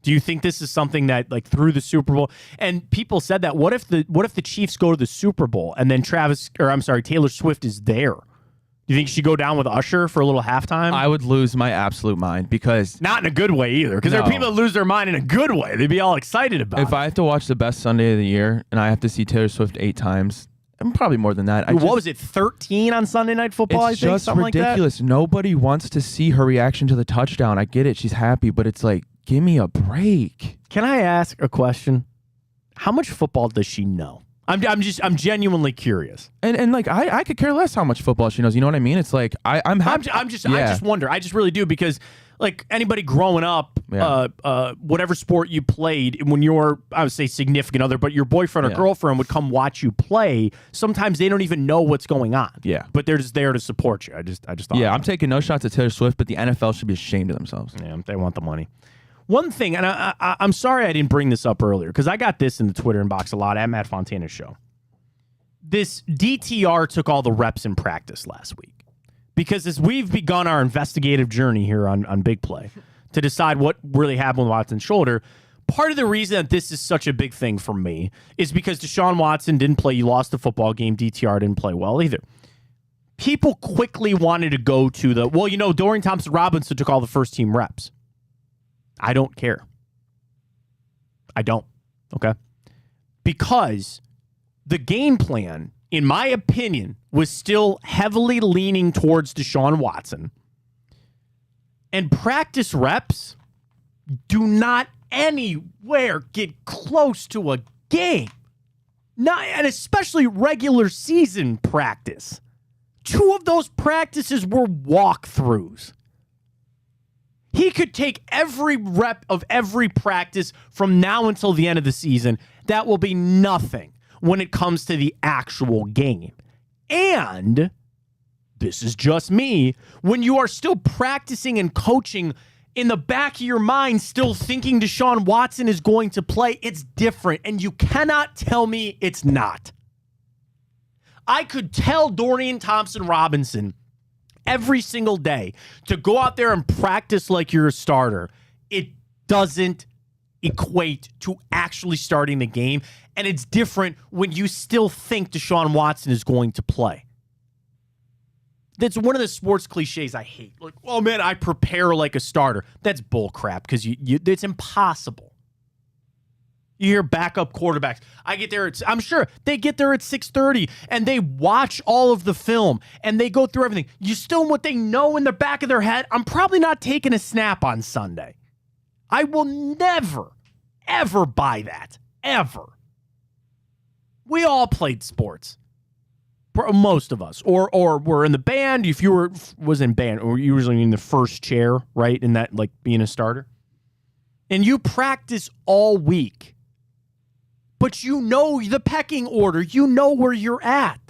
Do you think this is something that, like, through the Super Bowl? And people said that. What if the Chiefs go to the Super Bowl and then Taylor Swift is there? Do you think she should go down with Usher for a little halftime? I would lose my absolute mind because... Not in a good way either, because there are people that lose their mind in a good way. They'd be all excited about it. If I have to watch the best Sunday of the year and I have to see Taylor Swift 8 times, and probably more than that. What was it, 13 on Sunday Night Football, I think? It's just something ridiculous. Like that? Nobody wants to see her reaction to the touchdown. I get it. She's happy, but it's like, give me a break. Can I ask a question? How much football does she know? I'm genuinely curious. And like I could care less how much football she knows. You know what I mean? It's like I'm happy. I just wonder. I just really do, because like anybody growing up, whatever sport you played, when your, I would say significant other, but your boyfriend or girlfriend would come watch you play, sometimes they don't even know what's going on. Yeah. But they're just there to support you. I just thought. Yeah, I'm taking no shots at Taylor Swift, but the NFL should be ashamed of themselves. Yeah, they want the money. One thing, and I'm sorry I didn't bring this up earlier, because I got this in the Twitter inbox a lot at Matt Fontana's show. This DTR took all the reps in practice last week. Because as we've begun our investigative journey here on Big Play to decide what really happened with Watson's shoulder, part of the reason that this is such a big thing for me is because Deshaun Watson didn't play. He lost the football game. DTR didn't play well either. People quickly wanted to go to Dorian Thompson-Robinson took all the first-team reps. I don't care. I don't. Okay? Because the game plan, in my opinion, was still heavily leaning towards Deshaun Watson. And practice reps do not anywhere get close to a game. And especially regular season practice. 2 of those practices were walkthroughs. He could take every rep of every practice from now until the end of the season. That will be nothing when it comes to the actual game. And this is just me. When you are still practicing and coaching, in the back of your mind, still thinking Deshaun Watson is going to play, it's different. And you cannot tell me it's not. I could tell Dorian Thompson-Robinson every single day to go out there and practice like you're a starter. It doesn't equate to actually starting the game, and it's different when you still think Deshaun Watson is going to play. That's one of the sports cliches I hate. Like, oh man, I prepare like a starter. That's bull crap, because it's impossible. You hear backup quarterbacks. I'm sure they get there at 6:30 and they watch all of the film and they go through everything. You still, what they know in the back of their head, I'm probably not taking a snap on Sunday. I will never, ever buy that. Ever. We all played sports. Most of us. Or were in the band. If you was in band, or usually in the first chair, right? In that, like, being a starter. And you practice all week. But you know the pecking order. You know where you're at.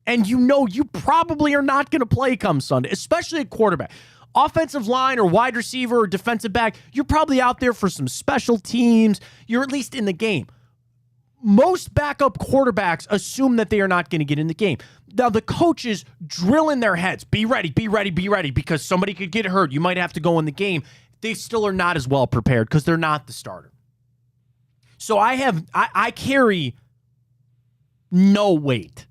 And you know you probably are not going to play come Sunday, especially at quarterback. Offensive line or wide receiver or defensive back, you're probably out there for some special teams. You're at least in the game. Most backup quarterbacks assume that they are not going to get in the game. Now, the coaches drill in their heads, be ready, be ready, be ready, because somebody could get hurt. You might have to go in the game. They still are not as well prepared because they're not the starter. So I carry no weight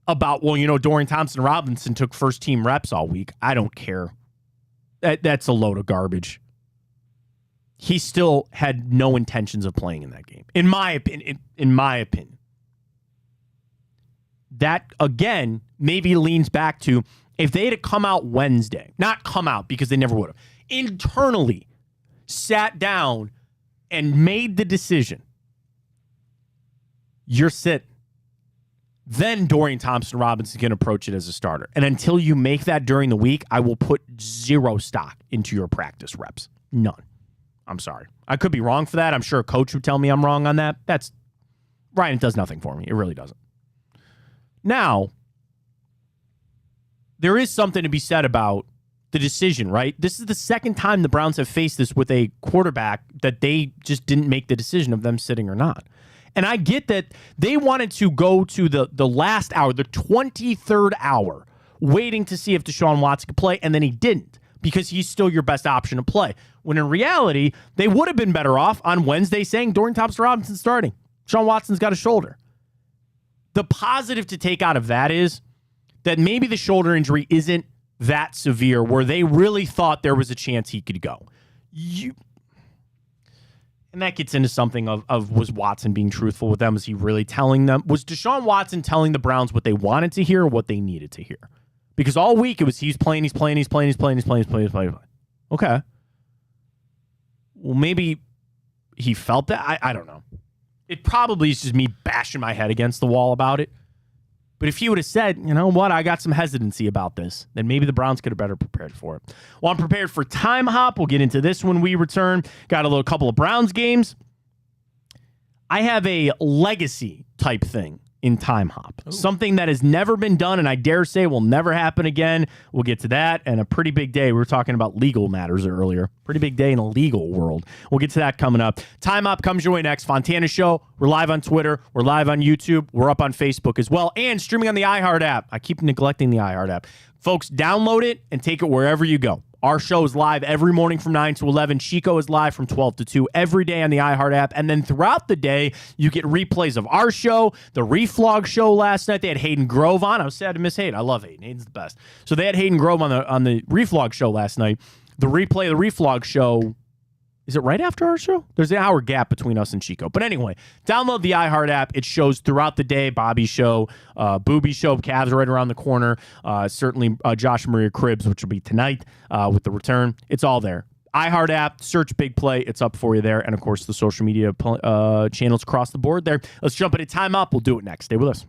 about, Dorian Thompson-Robinson took first-team reps all week. I don't care. That's a load of garbage. He still had no intentions of playing in that game. In my opinion. That, again, maybe leans back to if they had come out Wednesday, not come out because they never would have, internally sat down and made the decision. You're sitting. then Dorian Thompson-Robinson can approach it as a starter. And until you make that during the week, I will put zero stock into your practice reps. None. I'm sorry. I could be wrong for that. I'm sure a coach would tell me I'm wrong on that. Ryan, it does nothing for me. It really doesn't. Now, there is something to be said about the decision, right? This is the second time the Browns have faced this with a quarterback that they just didn't make the decision of them sitting or not. And I get that they wanted to go to the last hour, the 23rd hour, waiting to see if Deshaun Watson could play, and then he didn't because he's still your best option to play. When in reality, they would have been better off on Wednesday saying Dorian Thompson-Robinson's starting. Deshaun Watson's got a shoulder. The positive to take out of that is that maybe the shoulder injury isn't that severe where they really thought there was a chance he could go. And that gets into something of was Watson being truthful with them? Was he really telling them? Was Deshaun Watson telling the Browns what they wanted to hear or what they needed to hear? Because all week it was he's playing. Okay. Well, maybe he felt that. I don't know. It probably is just me bashing my head against the wall about it. But if he would have said, you know what, I got some hesitancy about this, then maybe the Browns could have better prepared for it. Well, I'm prepared for Time Hop. We'll get into this when we return. Got a couple of Browns games. I have a legacy type thing in Time Hop. Ooh. Something that has never been done, and I dare say will never happen again. We'll get to that, and a pretty big day. We were talking about legal matters earlier. Pretty big day in the legal world. We'll get to that coming up. Time Hop comes your way next. Fontana Show. We're live on Twitter. We're live on YouTube. We're up on Facebook as well, and streaming on the iHeart app. I keep neglecting the iHeart app. Folks, download it and take it wherever you go. Our show is live every morning from 9 to 11. Chico is live from 12 to 2 every day on the iHeart app. And then throughout the day, you get replays of our show, the Reflog show last night. They had Hayden Grove on. I was sad to miss Hayden. I love Hayden. Hayden's the best. So they had Hayden Grove on the Reflog show last night. The replay of the Reflog show, is it right after our show? There's an hour gap between us and Chico. But anyway, download the iHeart app. It shows throughout the day. Bobby's show, Booby's show, Cavs right around the corner. Certainly Josh Maria Cribbs, which will be tonight with the return. It's all there. iHeart app, search Big Play. It's up for you there. And, of course, the social media channels across the board there. Let's jump into Time Up. We'll do it next. Stay with us.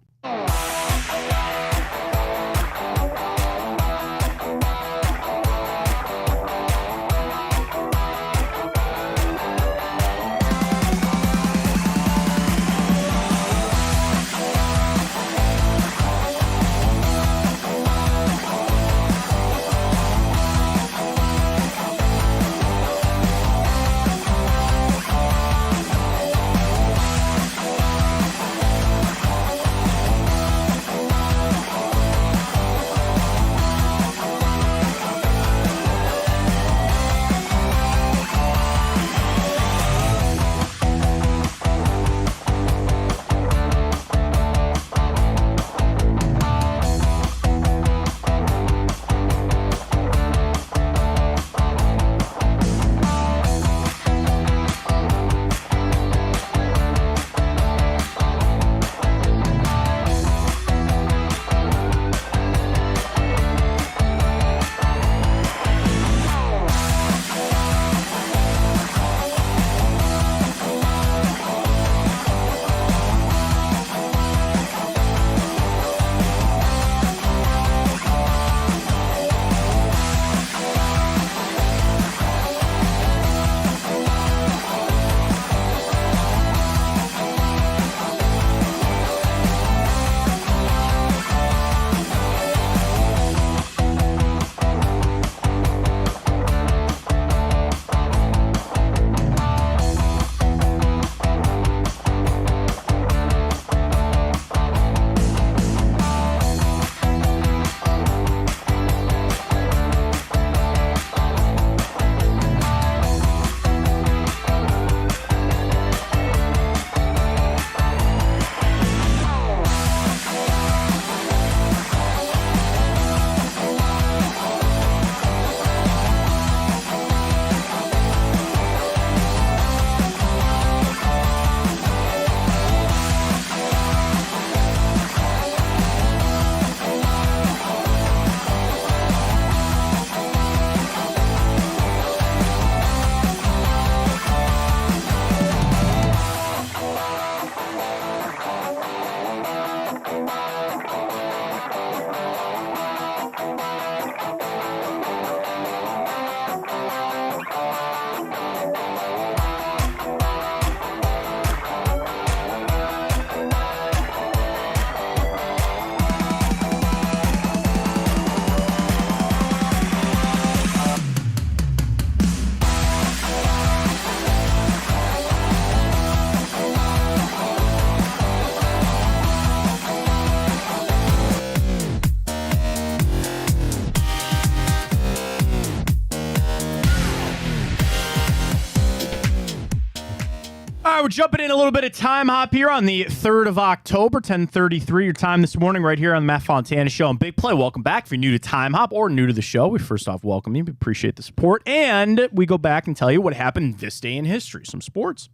jumping in a little bit of time hop here on the 3rd of October, 10:33 your time this morning right here on the Matt Fontana Show on Big Play. Welcome back. If you're new to Time Hop or new to the show, we first off welcome you. We appreciate the support. And we go back and tell you what happened this day in history. Some sports,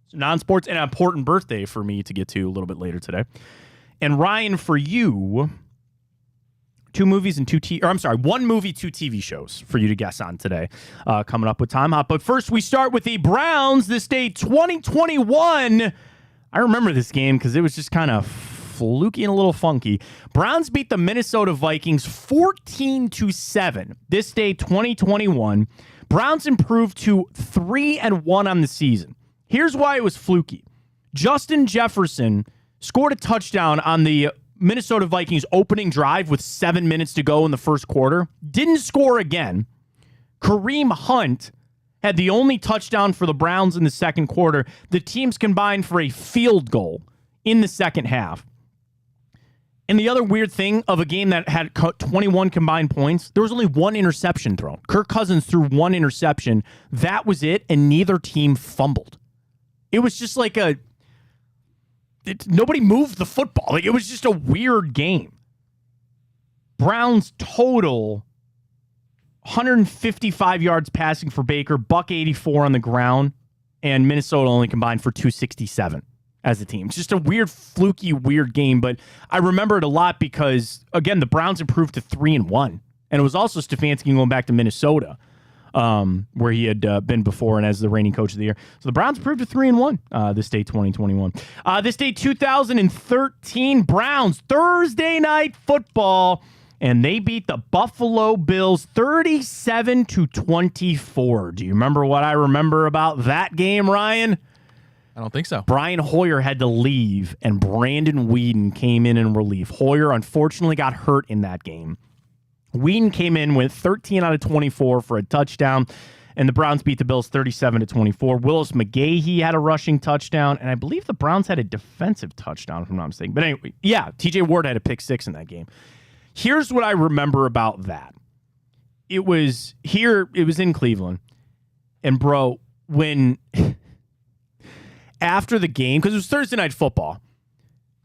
some non-sports, and an important birthday for me to get to a little bit later today. And Ryan, for you, one movie, 2 TV shows for you to guess on today, coming up with Time Hop. But first, we start with the Browns this day, 2021. I remember this game because it was just kind of fluky and a little funky. Browns beat the Minnesota Vikings 14-7. This day, 2021. Browns improved to 3-1 on the season. Here's why it was fluky. Justin Jefferson scored a touchdown on the Minnesota Vikings opening drive with 7 minutes to go in the first quarter. Didn't score again. Kareem Hunt had the only touchdown for the Browns in the second quarter. The teams combined for a field goal in the second half. And the other weird thing of a game that had 21 combined points, there was only one interception thrown. Kirk Cousins threw one interception. That was it, and neither team fumbled. It was just like nobody moved the football. Like, it was just a weird game. Browns total 155 yards passing for Baker, $184 on the ground, and Minnesota only combined for 267 as a team. It's just a weird, fluky, weird game, but I remember it a lot because, again, the Browns improved to 3-1, and it was also Stefanski going back to Minnesota, where he had been before and as the reigning coach of the year. So the Browns improved to 3-1 this day, 2021. This day, 2013, Browns, Thursday Night Football, and they beat the Buffalo Bills 37-24. Do you remember what I remember about that game, Ryan? I don't think so. Brian Hoyer had to leave, and Brandon Whedon came in relief. Hoyer unfortunately got hurt in that game. Whedon came in with 13 out of 24 for a touchdown, and the Browns beat the Bills 37-24. Willis McGahee had a rushing touchdown, and I believe the Browns had a defensive touchdown, if I'm not mistaken. But anyway, yeah, TJ Ward had a pick 6 in that game. Here's what I remember about that. It was in Cleveland, and bro, when after the game, because it was Thursday Night Football,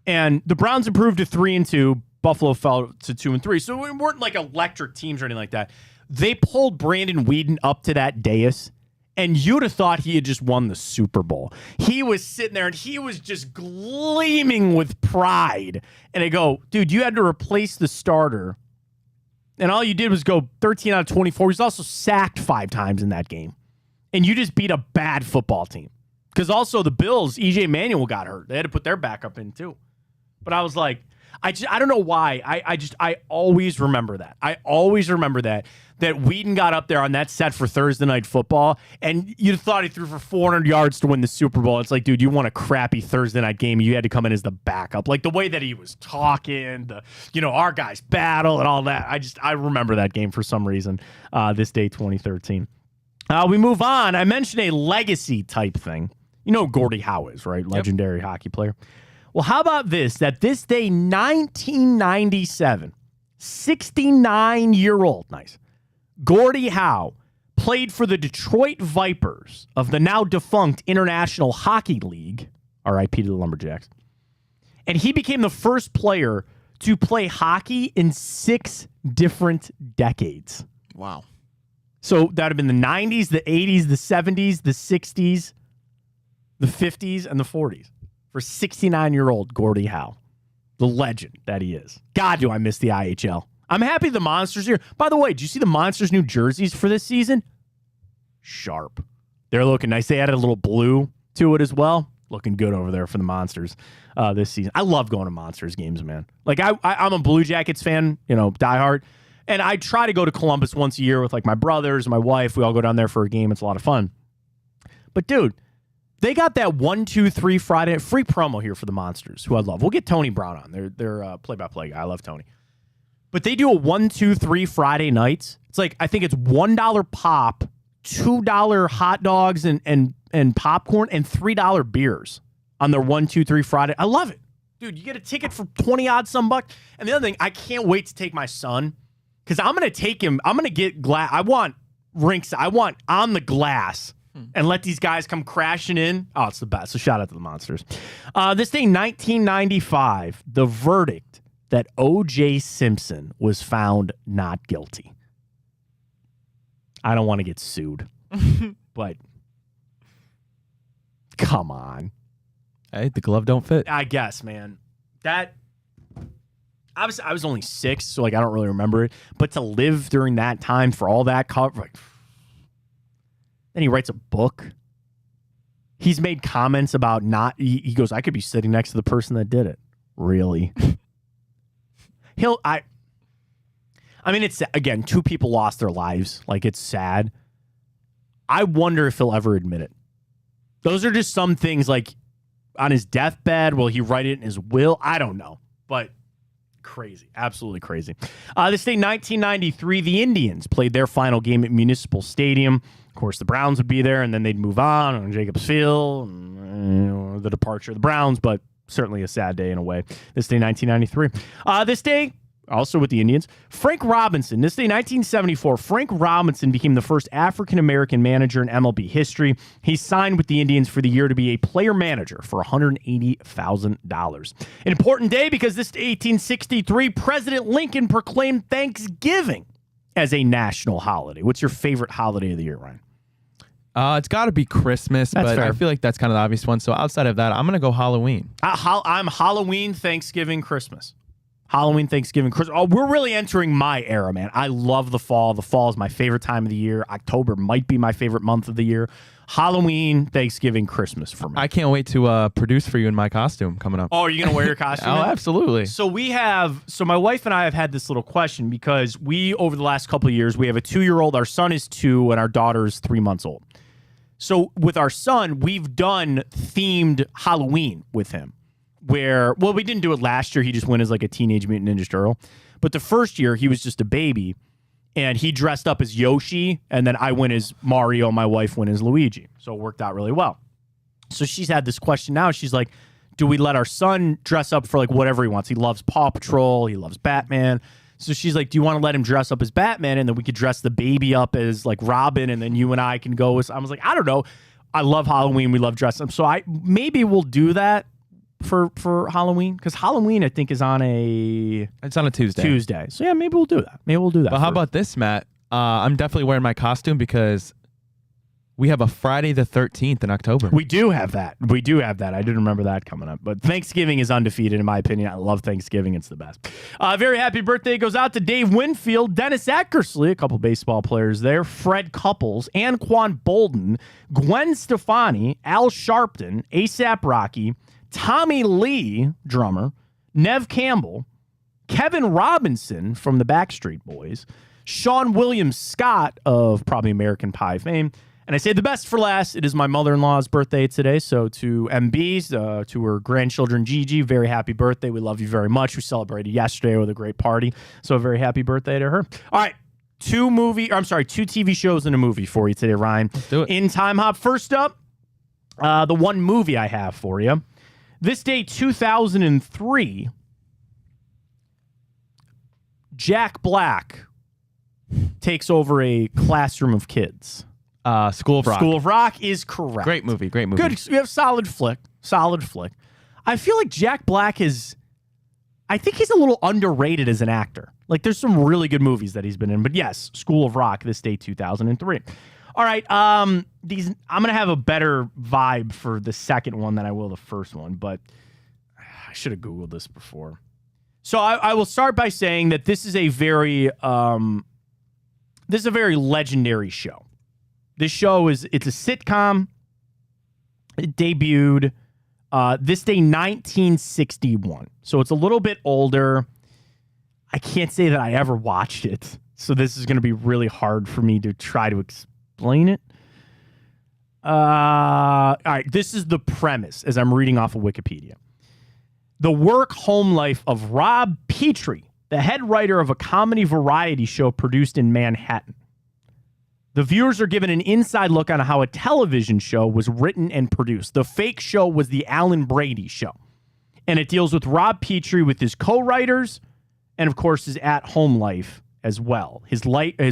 and the Browns improved to 3-2, Buffalo fell to 2-3. So we weren't like electric teams or anything like that. They pulled Brandon Whedon up to that dais, and you'd have thought he had just won the Super Bowl. He was sitting there, and he was just gleaming with pride. And I go, dude, you had to replace the starter, and all you did was go 13 out of 24. He was also sacked 5 times in that game. And you just beat a bad football team. Because also the Bills, E.J. Manuel got hurt. They had to put their backup in too. But I was like, I don't know why. I always remember that. That Whedon got up there on that set for Thursday Night Football, and you thought he threw for 400 yards to win the Super Bowl. It's like, dude, you won a crappy Thursday night game. You had to come in as the backup. Like the way that he was talking, our guys battle and all that. I remember that game for some reason. This day, 2013. We move on. I mentioned a legacy type thing. You know who Gordie Howe is, right? Legendary hockey player. Well, how about this? That this day, 1997, 69-year-old, nice, Gordie Howe played for the Detroit Vipers of the now defunct International Hockey League, RIP to the Lumberjacks, and he became the first player to play hockey in 6 different decades. Wow. So that would have been the 90s, the 80s, the 70s, the 60s, the 50s, and the 40s. For 69-year-old Gordie Howe, the legend that he is. God, do I miss the IHL. I'm happy the Monsters are here. By the way, did you see the Monsters' new jerseys for this season? Sharp. They're looking nice. They added a little blue to it as well. Looking good over there for the Monsters this season. I love going to Monsters games, man. Like, I'm a Blue Jackets fan, diehard. And I try to go to Columbus once a year with, like, my brothers, my wife. We all go down there for a game. It's a lot of fun. But, dude, they got that 1-2-3 Friday free promo here for the Monsters, who I love. We'll get Tony Brown on. They're play-by-play guy. I love Tony. But they do a 1-2-3 Friday nights. It's like, I think it's $1 pop, $2 hot dogs and popcorn, and $3 beers on their 1-2-3 Friday. I love it. Dude, you get a ticket for 20-odd some bucks. And the other thing, I can't wait to take my son, because I'm going to take him. I'm going to get glass. I want rinks. I want on the glass and let these guys come crashing in. Oh, it's the best. So shout out to the Monsters. This day, 1995, the verdict that O.J. Simpson was found not guilty. I don't want to get sued, but come on. Hey, the glove don't fit. I guess, man. That obviously I was only 6, so like I don't really remember it. But to live during that time for all that cover, like, then he writes a book. He's made comments about not. He goes, I could be sitting next to the person that did it. Really? I mean, it's, again, 2 people lost their lives. Like, it's sad. I wonder if he'll ever admit it. Those are just some things, like, on his deathbed, will he write it in his will? I don't know. But crazy. Absolutely crazy. This day, 1993, the Indians played their final game at Municipal Stadium. Of course, the Browns would be there, and then they'd move on Jacobs Field, and, the departure of the Browns, but certainly a sad day in a way. This day, 1993. This day, also with the Indians, Frank Robinson. This day, 1974, Frank Robinson became the first African-American manager in MLB history. He signed with the Indians for the year to be a player manager for $180,000. An important day because this day, 1863, President Lincoln proclaimed Thanksgiving as a national holiday. What's your favorite holiday of the year, Ryan? It's got to be Christmas, That's but fair. I feel like that's kind of the obvious one. So outside of that, I'm going to go Halloween. I'm Halloween, Thanksgiving, Christmas. Halloween, Thanksgiving, Christmas. Oh, we're really entering my era, man. I love the fall. The fall is my favorite time of the year. October might be my favorite month of the year. Halloween, Thanksgiving, Christmas for me. I can't wait to produce for you in my costume coming up. Oh, are you going to wear your costume? Oh, absolutely. So my wife and I have had this little question because over the last couple of years, we have a 2-year-old. Our son is 2 and our daughter is 3 months old. So with our son, we've done themed Halloween with him. We didn't do it last year. He just went as like a Teenage Mutant Ninja Turtle. But the first year, he was just a baby, and he dressed up as Yoshi, and then I went as Mario, my wife went as Luigi. So it worked out really well. So she's had this question now. She's like, do we let our son dress up for like whatever he wants? He loves Paw Patrol. He loves Batman. So she's like, do you want to let him dress up as Batman, and then we could dress the baby up as like Robin, and then you and I can go as... I was like, I don't know. I love Halloween. We love dressing up. So maybe we'll do that for Halloween, because Halloween I think is on It's on a Tuesday. So yeah, maybe we'll do that. But how about this, Matt? I'm definitely wearing my costume because we have a Friday the 13th in October. We do have that. I didn't remember that coming up. But Thanksgiving is undefeated in my opinion. I love Thanksgiving. It's the best. Very happy birthday goes out to Dave Winfield, Dennis Eckersley, a couple baseball players there, Fred Couples, Anquan Bolden, Gwen Stefani, Al Sharpton, ASAP Rocky, Tommy Lee, drummer, Nev Campbell, Kevin Robinson from the Backstreet Boys, Sean William Scott of probably American Pie fame. And I say the best for last. It is my mother-in-law's birthday today. So to MB's, to her grandchildren, Gigi, very happy birthday. We love you very much. We celebrated yesterday with a great party. So a very happy birthday to her. All right. 2 TV shows and a movie for you today, Ryan. Let's do it. In Time Hop. First up, the one movie I have for you. This day, 2003, Jack Black takes over a classroom of kids. School of Rock. School of Rock is correct. Great movie. Good. You have solid flick. I feel like Jack Black I think he's a little underrated as an actor. Like, there's some really good movies that he's been in. But yes, School of Rock, this day, 2003. All right, I'm going to have a better vibe for the second one than I will the first one, but I should have Googled this before. So I will start by saying that this is a very legendary show. This show it's a sitcom. It debuted this day, 1961. So it's a little bit older. I can't say that I ever watched it, so this is going to be really hard for me to try to explain it. All right, this is the premise as I'm reading off of Wikipedia. The work-home life of Rob Petrie, the head writer of a comedy variety show produced in Manhattan. The viewers are given an inside look on how a television show was written and produced. The fake show was the Alan Brady Show. And it deals with Rob Petrie with his co-writers and, of course, his at-home life as well. His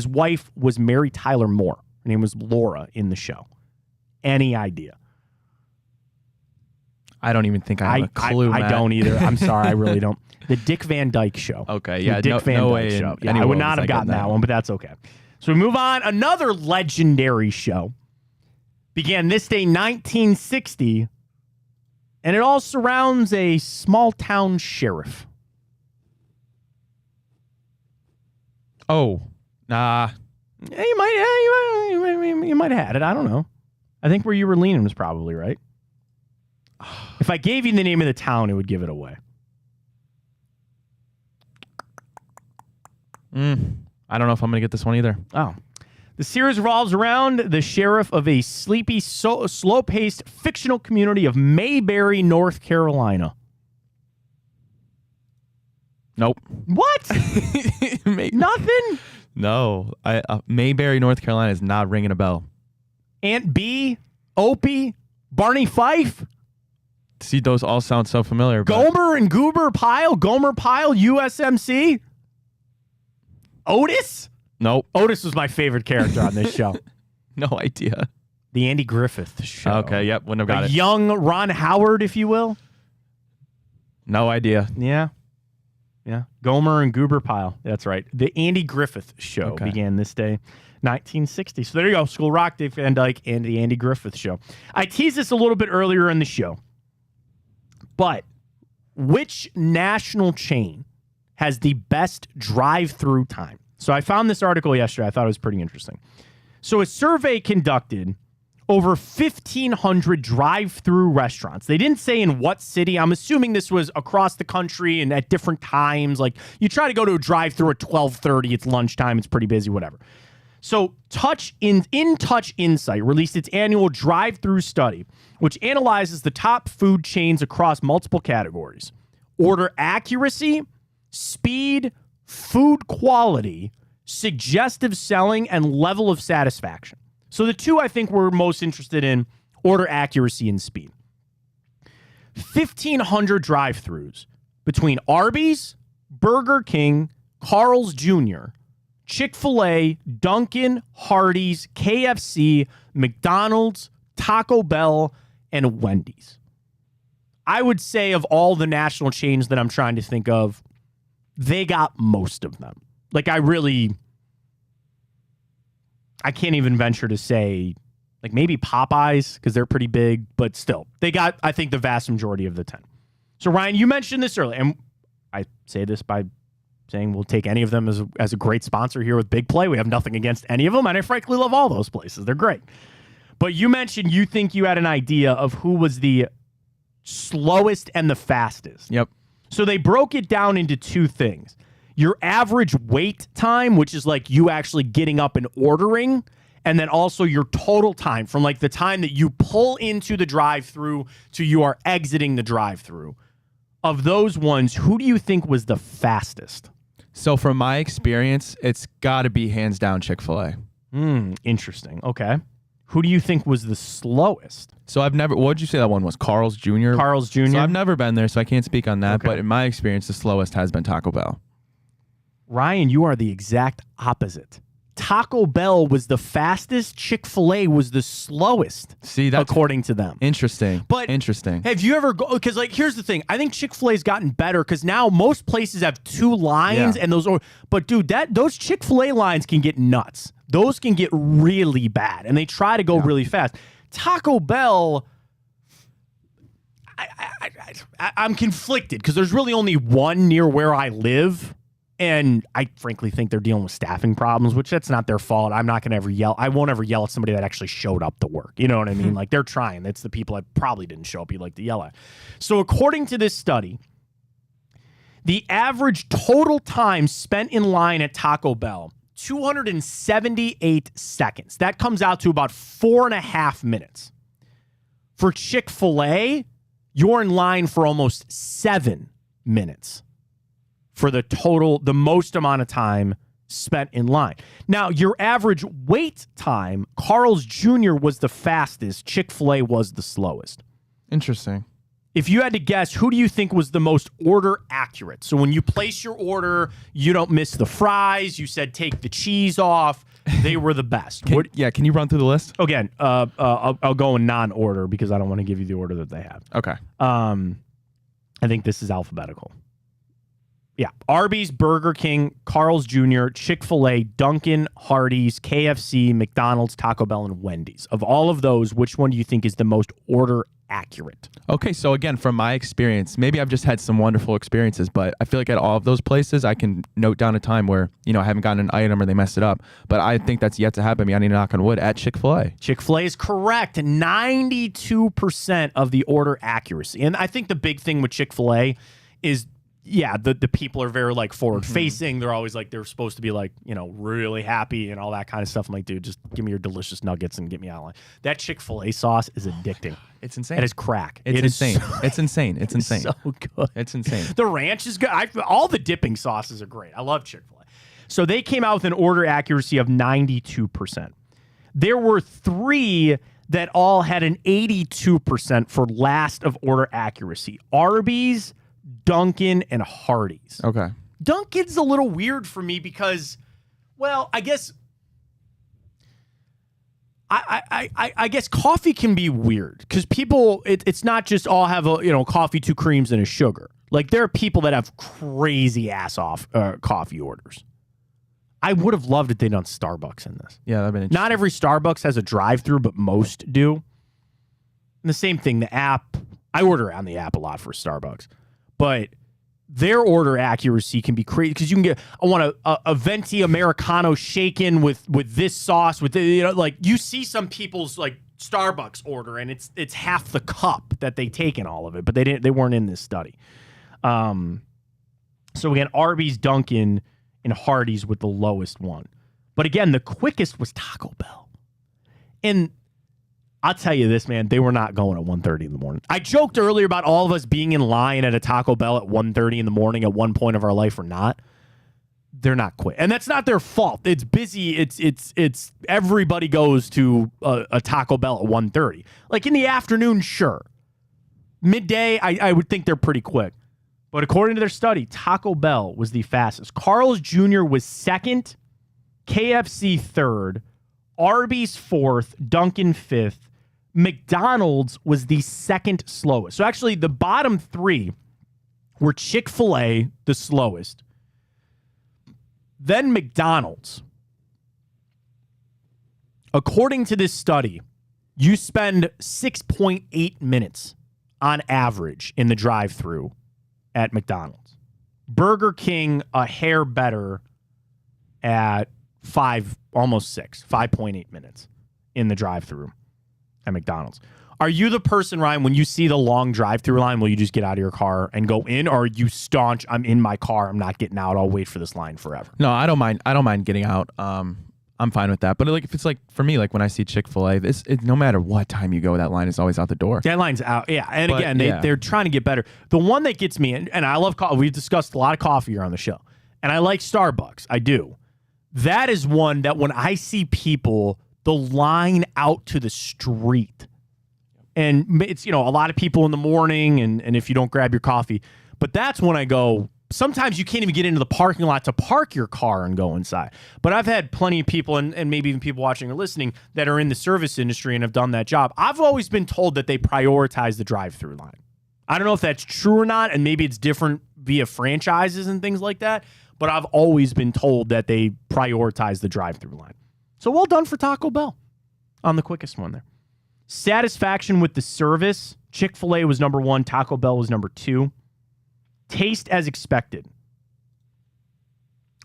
wife was Mary Tyler Moore. Her name was Laura in the show. any idea? I don't even think I have a clue, I Matt. don't either. I'm sorry, I really don't. The Dick Van Dyke Show. Okay, The yeah, Dick Van no Dyke way Show. in Yeah, any I would world not was I have gotten getting that that one, but that's okay. So we move on. Another legendary show began this day, 1960, and it all surrounds a small town sheriff. Oh, nah. Yeah, you might have had it. I don't know. I think where you were leaning was probably right. If I gave you the name of the town, it would give it away. I don't know if I'm going to get this one either. Oh. The series revolves around the sheriff of a sleepy, slow-paced fictional community of Mayberry, North Carolina. Nope. What? Nothing? No. Mayberry, North Carolina is not ringing a bell. Aunt B, Opie, Barney Fife, See, those all sound so familiar. But Gomer and Goober Pyle, Gomer Pyle, USMC, Otis? nope. Otis was my favorite character on this show. No idea. The Andy Griffith Show. Okay, yep. Wouldn't have got A it. young Ron Howard, if you will. No idea. Yeah. Yeah. Gomer and Goober Pyle. That's right. The Andy Griffith Show Okay. began this day, 1960. So there you go. School Rock, Dave Van Dyke, and the Andy Griffith Show. I teased this a little bit earlier in the show, but which national chain has the best drive-through time? So I found this article yesterday. I thought it was pretty interesting. So a survey conducted over 1,500 drive-through restaurants. They didn't say in what city. I'm assuming this was across the country and at different times. Like you try to go to a drive-through at 12:30, it's lunchtime, it's pretty busy, whatever. So In Touch Insight released its annual drive-through study, which analyzes the top food chains across multiple categories: order accuracy, speed, food quality, suggestive selling, and level of satisfaction. So the two I think we're most interested in, order accuracy and speed. 1,500 drive-thrus between Arby's, Burger King, Carl's Jr., Chick-fil-A, Dunkin', Hardee's, KFC, McDonald's, Taco Bell, and Wendy's. I would say of all the national chains that I'm trying to think of, they got most of them. Like I can't even venture to say, like maybe Popeyes, because they're pretty big, but still, they got, I think, the vast majority of the 10. So, Ryan, you mentioned this earlier, and I say this by saying we'll take any of them as a great sponsor here with Big Play. We have nothing against any of them, and I frankly love all those places. They're great. But you mentioned you think you had an idea of who was the slowest and the fastest. Yep. So they broke it down into two things. Your average wait time, which is like you actually getting up and ordering, and then also your total time from like the time that you pull into the drive-thru to you are exiting the drive-thru. Of those ones, who do you think was the fastest? So from my experience, it's got to be hands down Chick-fil-A. Interesting. Okay. Who do you think was the slowest? So I've never, what did you say that one was? Carl's Jr.? Carl's Jr.? So I've never been there, so I can't speak on that. Okay. But in my experience, the slowest has been Taco Bell. Ryan, you are the exact opposite. Taco Bell was the fastest. Chick-fil-A was the slowest. See, that's according to them. Interesting. But interesting. Have you ever go? Because like, here's the thing. I think Chick-fil-A's gotten better because now most places have two lines, Yeah. and those are. But dude, those Chick-fil-A lines can get nuts. Those can get really bad, and they try to go really fast. Taco Bell. I'm conflicted because there's really only one near where I live. And I frankly think they're dealing with staffing problems, which that's not their fault. I'm not going to ever yell. I won't ever yell at somebody that actually showed up to work. You know what I mean? Like they're trying. It's the people that probably didn't show up you like to yell at. So according to this study, the average total time spent in line at Taco Bell, 278 seconds. That comes out to about 4.5 minutes. For Chick-fil-A, you're in line for almost 7 minutes. For the most amount of time spent in line. Now, your average wait time, Carl's Jr. was the fastest. Chick-fil-A was the slowest. Interesting. if you had to guess, who do you think was the most order accurate? So when you place your order, you don't miss the fries. You said take the cheese off. They were the best. Can you run through the list? Again, I'll go in non-order because I don't want to give you the order that they have. Okay. I think this is alphabetical. Yeah. Arby's, Burger King, Carl's Jr., Chick-fil-A, Dunkin', Hardee's, KFC, McDonald's, Taco Bell, and Wendy's. Of all of those, which one do you think is the most order accurate? Okay, so again, from my experience, maybe I've just had some wonderful experiences, but I feel like at all of those places, I can note down a time where, I haven't gotten an item or they messed it up. But I think that's yet to happen. I need to knock on wood at Chick-fil-A. Chick-fil-A is correct. 92% of the order accuracy. And I think the big thing with Chick-fil-A is, the people are very forward facing. They're always they're supposed to be really happy and all that kind of stuff. I'm like, dude, just give me your delicious nuggets and get me out of line. That Chick-fil-A sauce is addicting. It's insane. It is crack. It's insane. It's insane. It's insane. So good. It's insane. The ranch is good. All the dipping sauces are great. I love Chick-fil-A. So they came out with an order accuracy of 92%. There were 3 that all had an 82% for last of order accuracy. Arby's, Dunkin', and Hardee's. Okay. Dunkin's a little weird for me because, I guess I guess coffee can be weird because people, it's not just all have coffee, 2 creams, and a sugar. There are people that have crazy ass off coffee orders. I would have loved if they'd done Starbucks in this. Yeah, that'd been interesting. Not every Starbucks has a drive-through, but most do. And the same thing, the app. I order on the app a lot for Starbucks, but their order accuracy can be crazy because you can get, I want a venti Americano shaken with this sauce with you see some people's Starbucks order and it's half the cup that they take in all of it, but they weren't in this study. So again, Arby's, Dunkin', and Hardee's with the lowest one. But again, the quickest was Taco Bell. And I'll tell you this, man, they were not going at 1:30 in the morning. I joked earlier about all of us being in line at a Taco Bell at 1:30 in the morning at one point of our life or not. They're not quick. And that's not their fault. It's busy. It's everybody goes to a Taco Bell at 1:30. In the afternoon, sure. Midday, I would think they're pretty quick. But according to their study, Taco Bell was the fastest. Carl's Jr. was second, KFC third, Arby's fourth, Dunkin' fifth, McDonald's was the second slowest. So actually the bottom 3 were Chick-fil-A, the slowest, then McDonald's. According to this study, you spend 6.8 minutes on average in the drive-thru at McDonald's. Burger King, a hair better at 5.8 minutes in the drive-thru at McDonald's. Are you the person, Ryan, when you see the long drive-thru line, will you just get out of your car and go in, or are you staunch, I'm in my car, I'm not getting out, I'll wait for this line forever? No, I don't mind. I don't mind getting out. I'm fine with that. But if it's for me, when I see Chick-fil-A, no matter what time you go, that line is always out the door. That line's out. Yeah. And again, they're trying to get better. The one that gets me, and I love coffee. We've discussed a lot of coffee here on the show. And I like Starbucks. I do. That is one that when I see people, the line out to the street, and it's, a lot of people in the morning, and if you don't grab your coffee, but that's when I go, sometimes you can't even get into the parking lot to park your car and go inside. But I've had plenty of people, and maybe even people watching or listening, that are in the service industry and have done that job. I've always been told that they prioritize the drive-through line. I don't know if that's true or not, and maybe it's different via franchises and things like that, but I've always been told that they prioritize the drive-through line. So well done for Taco Bell on the quickest one there. Satisfaction with the service, Chick-fil-A was number 1, Taco Bell was number 2. Taste as expected.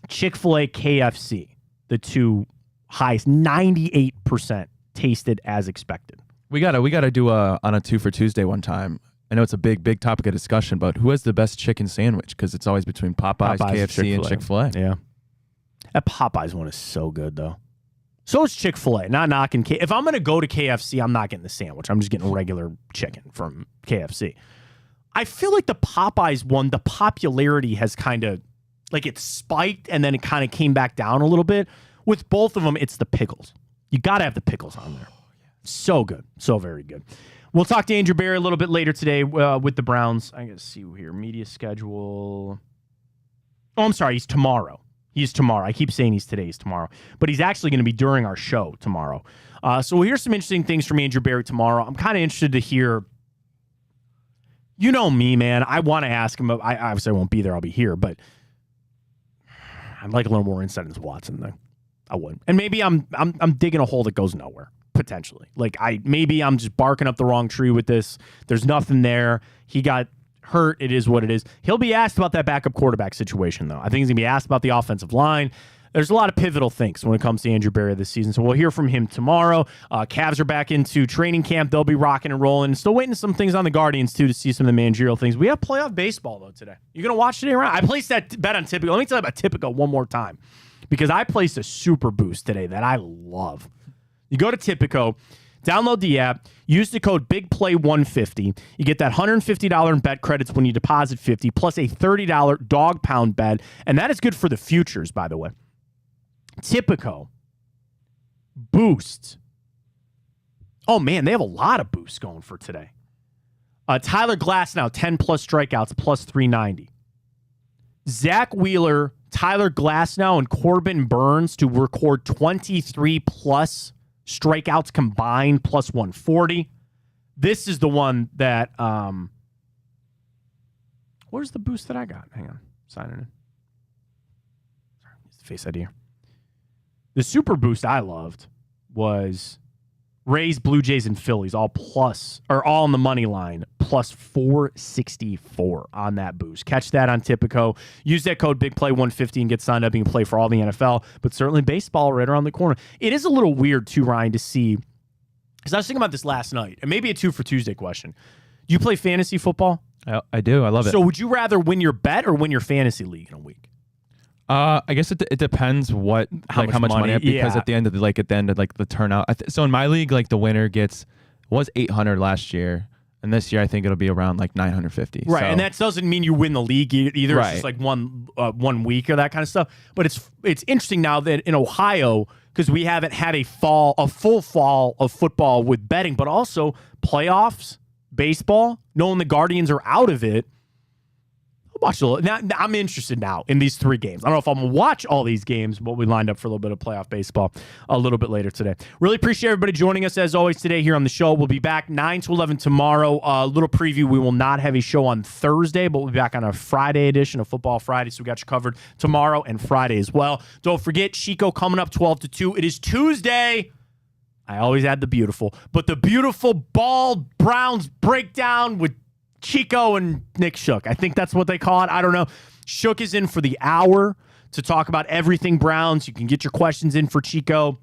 Chick-fil-A, KFC, the 2 highest, 98% tasted as expected. We gotta do on a 2 for Tuesday one time. I know it's a big topic of discussion, but who has the best chicken sandwich? Because it's always between Popeyes, KFC, and Chick-fil-A. Yeah, that Popeyes one is so good though. So is Chick-fil-A. Not knocking. If I'm gonna go to KFC, I'm not getting the sandwich. I'm just getting regular chicken from KFC. I feel like the Popeyes one, the popularity has kind of, it spiked and then it kind of came back down a little bit. With both of them, it's the pickles. You got to have the pickles on there. So good. So very good. We'll talk to Andrew Berry a little bit later today with the Browns. I gotta see here. Media schedule. Oh, I'm sorry. He's tomorrow. He's tomorrow. I keep saying he's today. He's tomorrow. But he's actually going to be during our show tomorrow. So we'll hear some interesting things from Andrew Berry tomorrow. I'm kind of interested to hear. You know me, man. I want to ask him. I obviously won't be there. I'll be here. But I'd like a little more insight into Watson thing. I would. And maybe I'm digging a hole that goes nowhere. Potentially. Like maybe I'm just barking up the wrong tree with this. There's nothing there. He got hurt. It is what it is. He'll be asked about that backup quarterback situation, though. I think he's going to be asked about the offensive line. There's a lot of pivotal things when it comes to Andrew Berry this season. So we'll hear from him tomorrow. Cavs are back into training camp. They'll be rocking and rolling. Still waiting some things on the Guardians, too, to see some of the managerial things. We have playoff baseball, though, today. You going to watch today, Ryan? I placed that bet on Typical. Let me tell you about Typical one more time because I placed a super boost today that I love. You go to Typico, download the app, use the code BIGPLAY150. You get that $150 in bet credits when you deposit $50, plus a $30 dog pound bet. And that is good for the futures, by the way. Typico. Boost. Oh, man, they have a lot of boosts going for today. Tyler Glasnow, 10-plus strikeouts, plus 390. Zach Wheeler, Tyler Glasnow, and Corbin Burns to record 23-plus strikeouts combined, plus 140. This is the one that, where's the boost that I got? Hang on. Signing in. Sorry, it's the Face ID here. The super boost I loved was Rays, Blue Jays, and Phillies, all on the money line, plus 464 on that boost. Catch that on Typico. Use that code BIGPLAY150 and get signed up. You can play for all the NFL, but certainly baseball right around the corner. It is a little weird, too, Ryan, to see, because I was thinking about this last night, and maybe a 2 for Tuesday question. Do you play fantasy football? I do. I love it. So would you rather win your bet or win your fantasy league in a week? I guess it depends how much money because at the end of the turnout. So in my league, like the winner was 800 last year, and this year I think it'll be around like 950. Right, so. and that doesn't mean you win the league either. Right. It's just like one week or that kind of stuff. But it's interesting now that in Ohio, because we haven't had a full fall of football with betting, but also playoffs, baseball, knowing the Guardians are out of it. Watch a little. Now, I'm interested now in these 3 games. I don't know if I'm going to watch all these games, but we lined up for a little bit of playoff baseball a little bit later today. Really appreciate everybody joining us, as always, today here on the show. We'll be back 9 to 11 tomorrow. A little preview. We will not have a show on Thursday, but we'll be back on a Friday edition of Football Friday, so we got you covered tomorrow and Friday as well. Don't forget, Chico coming up 12 to 2. It is Tuesday. I always add the beautiful, but the beautiful bald Browns breakdown with Chico and Nick Shook. I think that's what they call it. I don't know. Shook is in for the hour to talk about everything Browns. You can get your questions in for Chico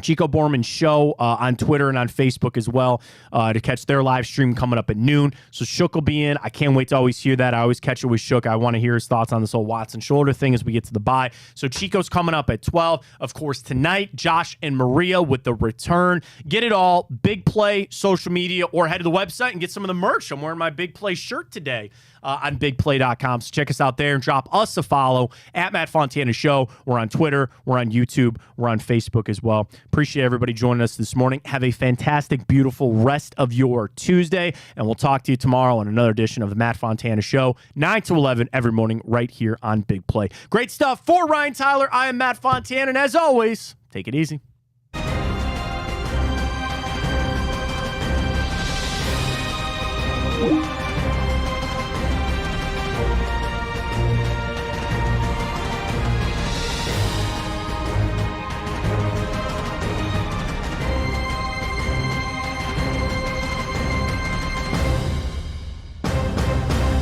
Borman Show on Twitter and on Facebook as well to catch their live stream coming up at noon. So Shook will be in. I can't wait to always hear that. I always catch it with Shook. I want to hear his thoughts on this whole Watson shoulder thing as we get to the bye. So Chico's coming up at 12. Of course, tonight, Josh and Maria with the return. Get it all. Big Play, social media, or head to the website and get some of the merch. I'm wearing my Big Play shirt today on bigplay.com. So check us out there and drop us a follow at Matt Fontana Show. We're on Twitter. We're on YouTube. We're on Facebook as well. Appreciate everybody joining us this morning. Have a fantastic, beautiful rest of your Tuesday, and we'll talk to you tomorrow on another edition of the Matt Fontana Show, 9 to 11 every morning right here on Big Play. Great stuff. For Ryan Tyler, I am Matt Fontana, and as always, take it easy.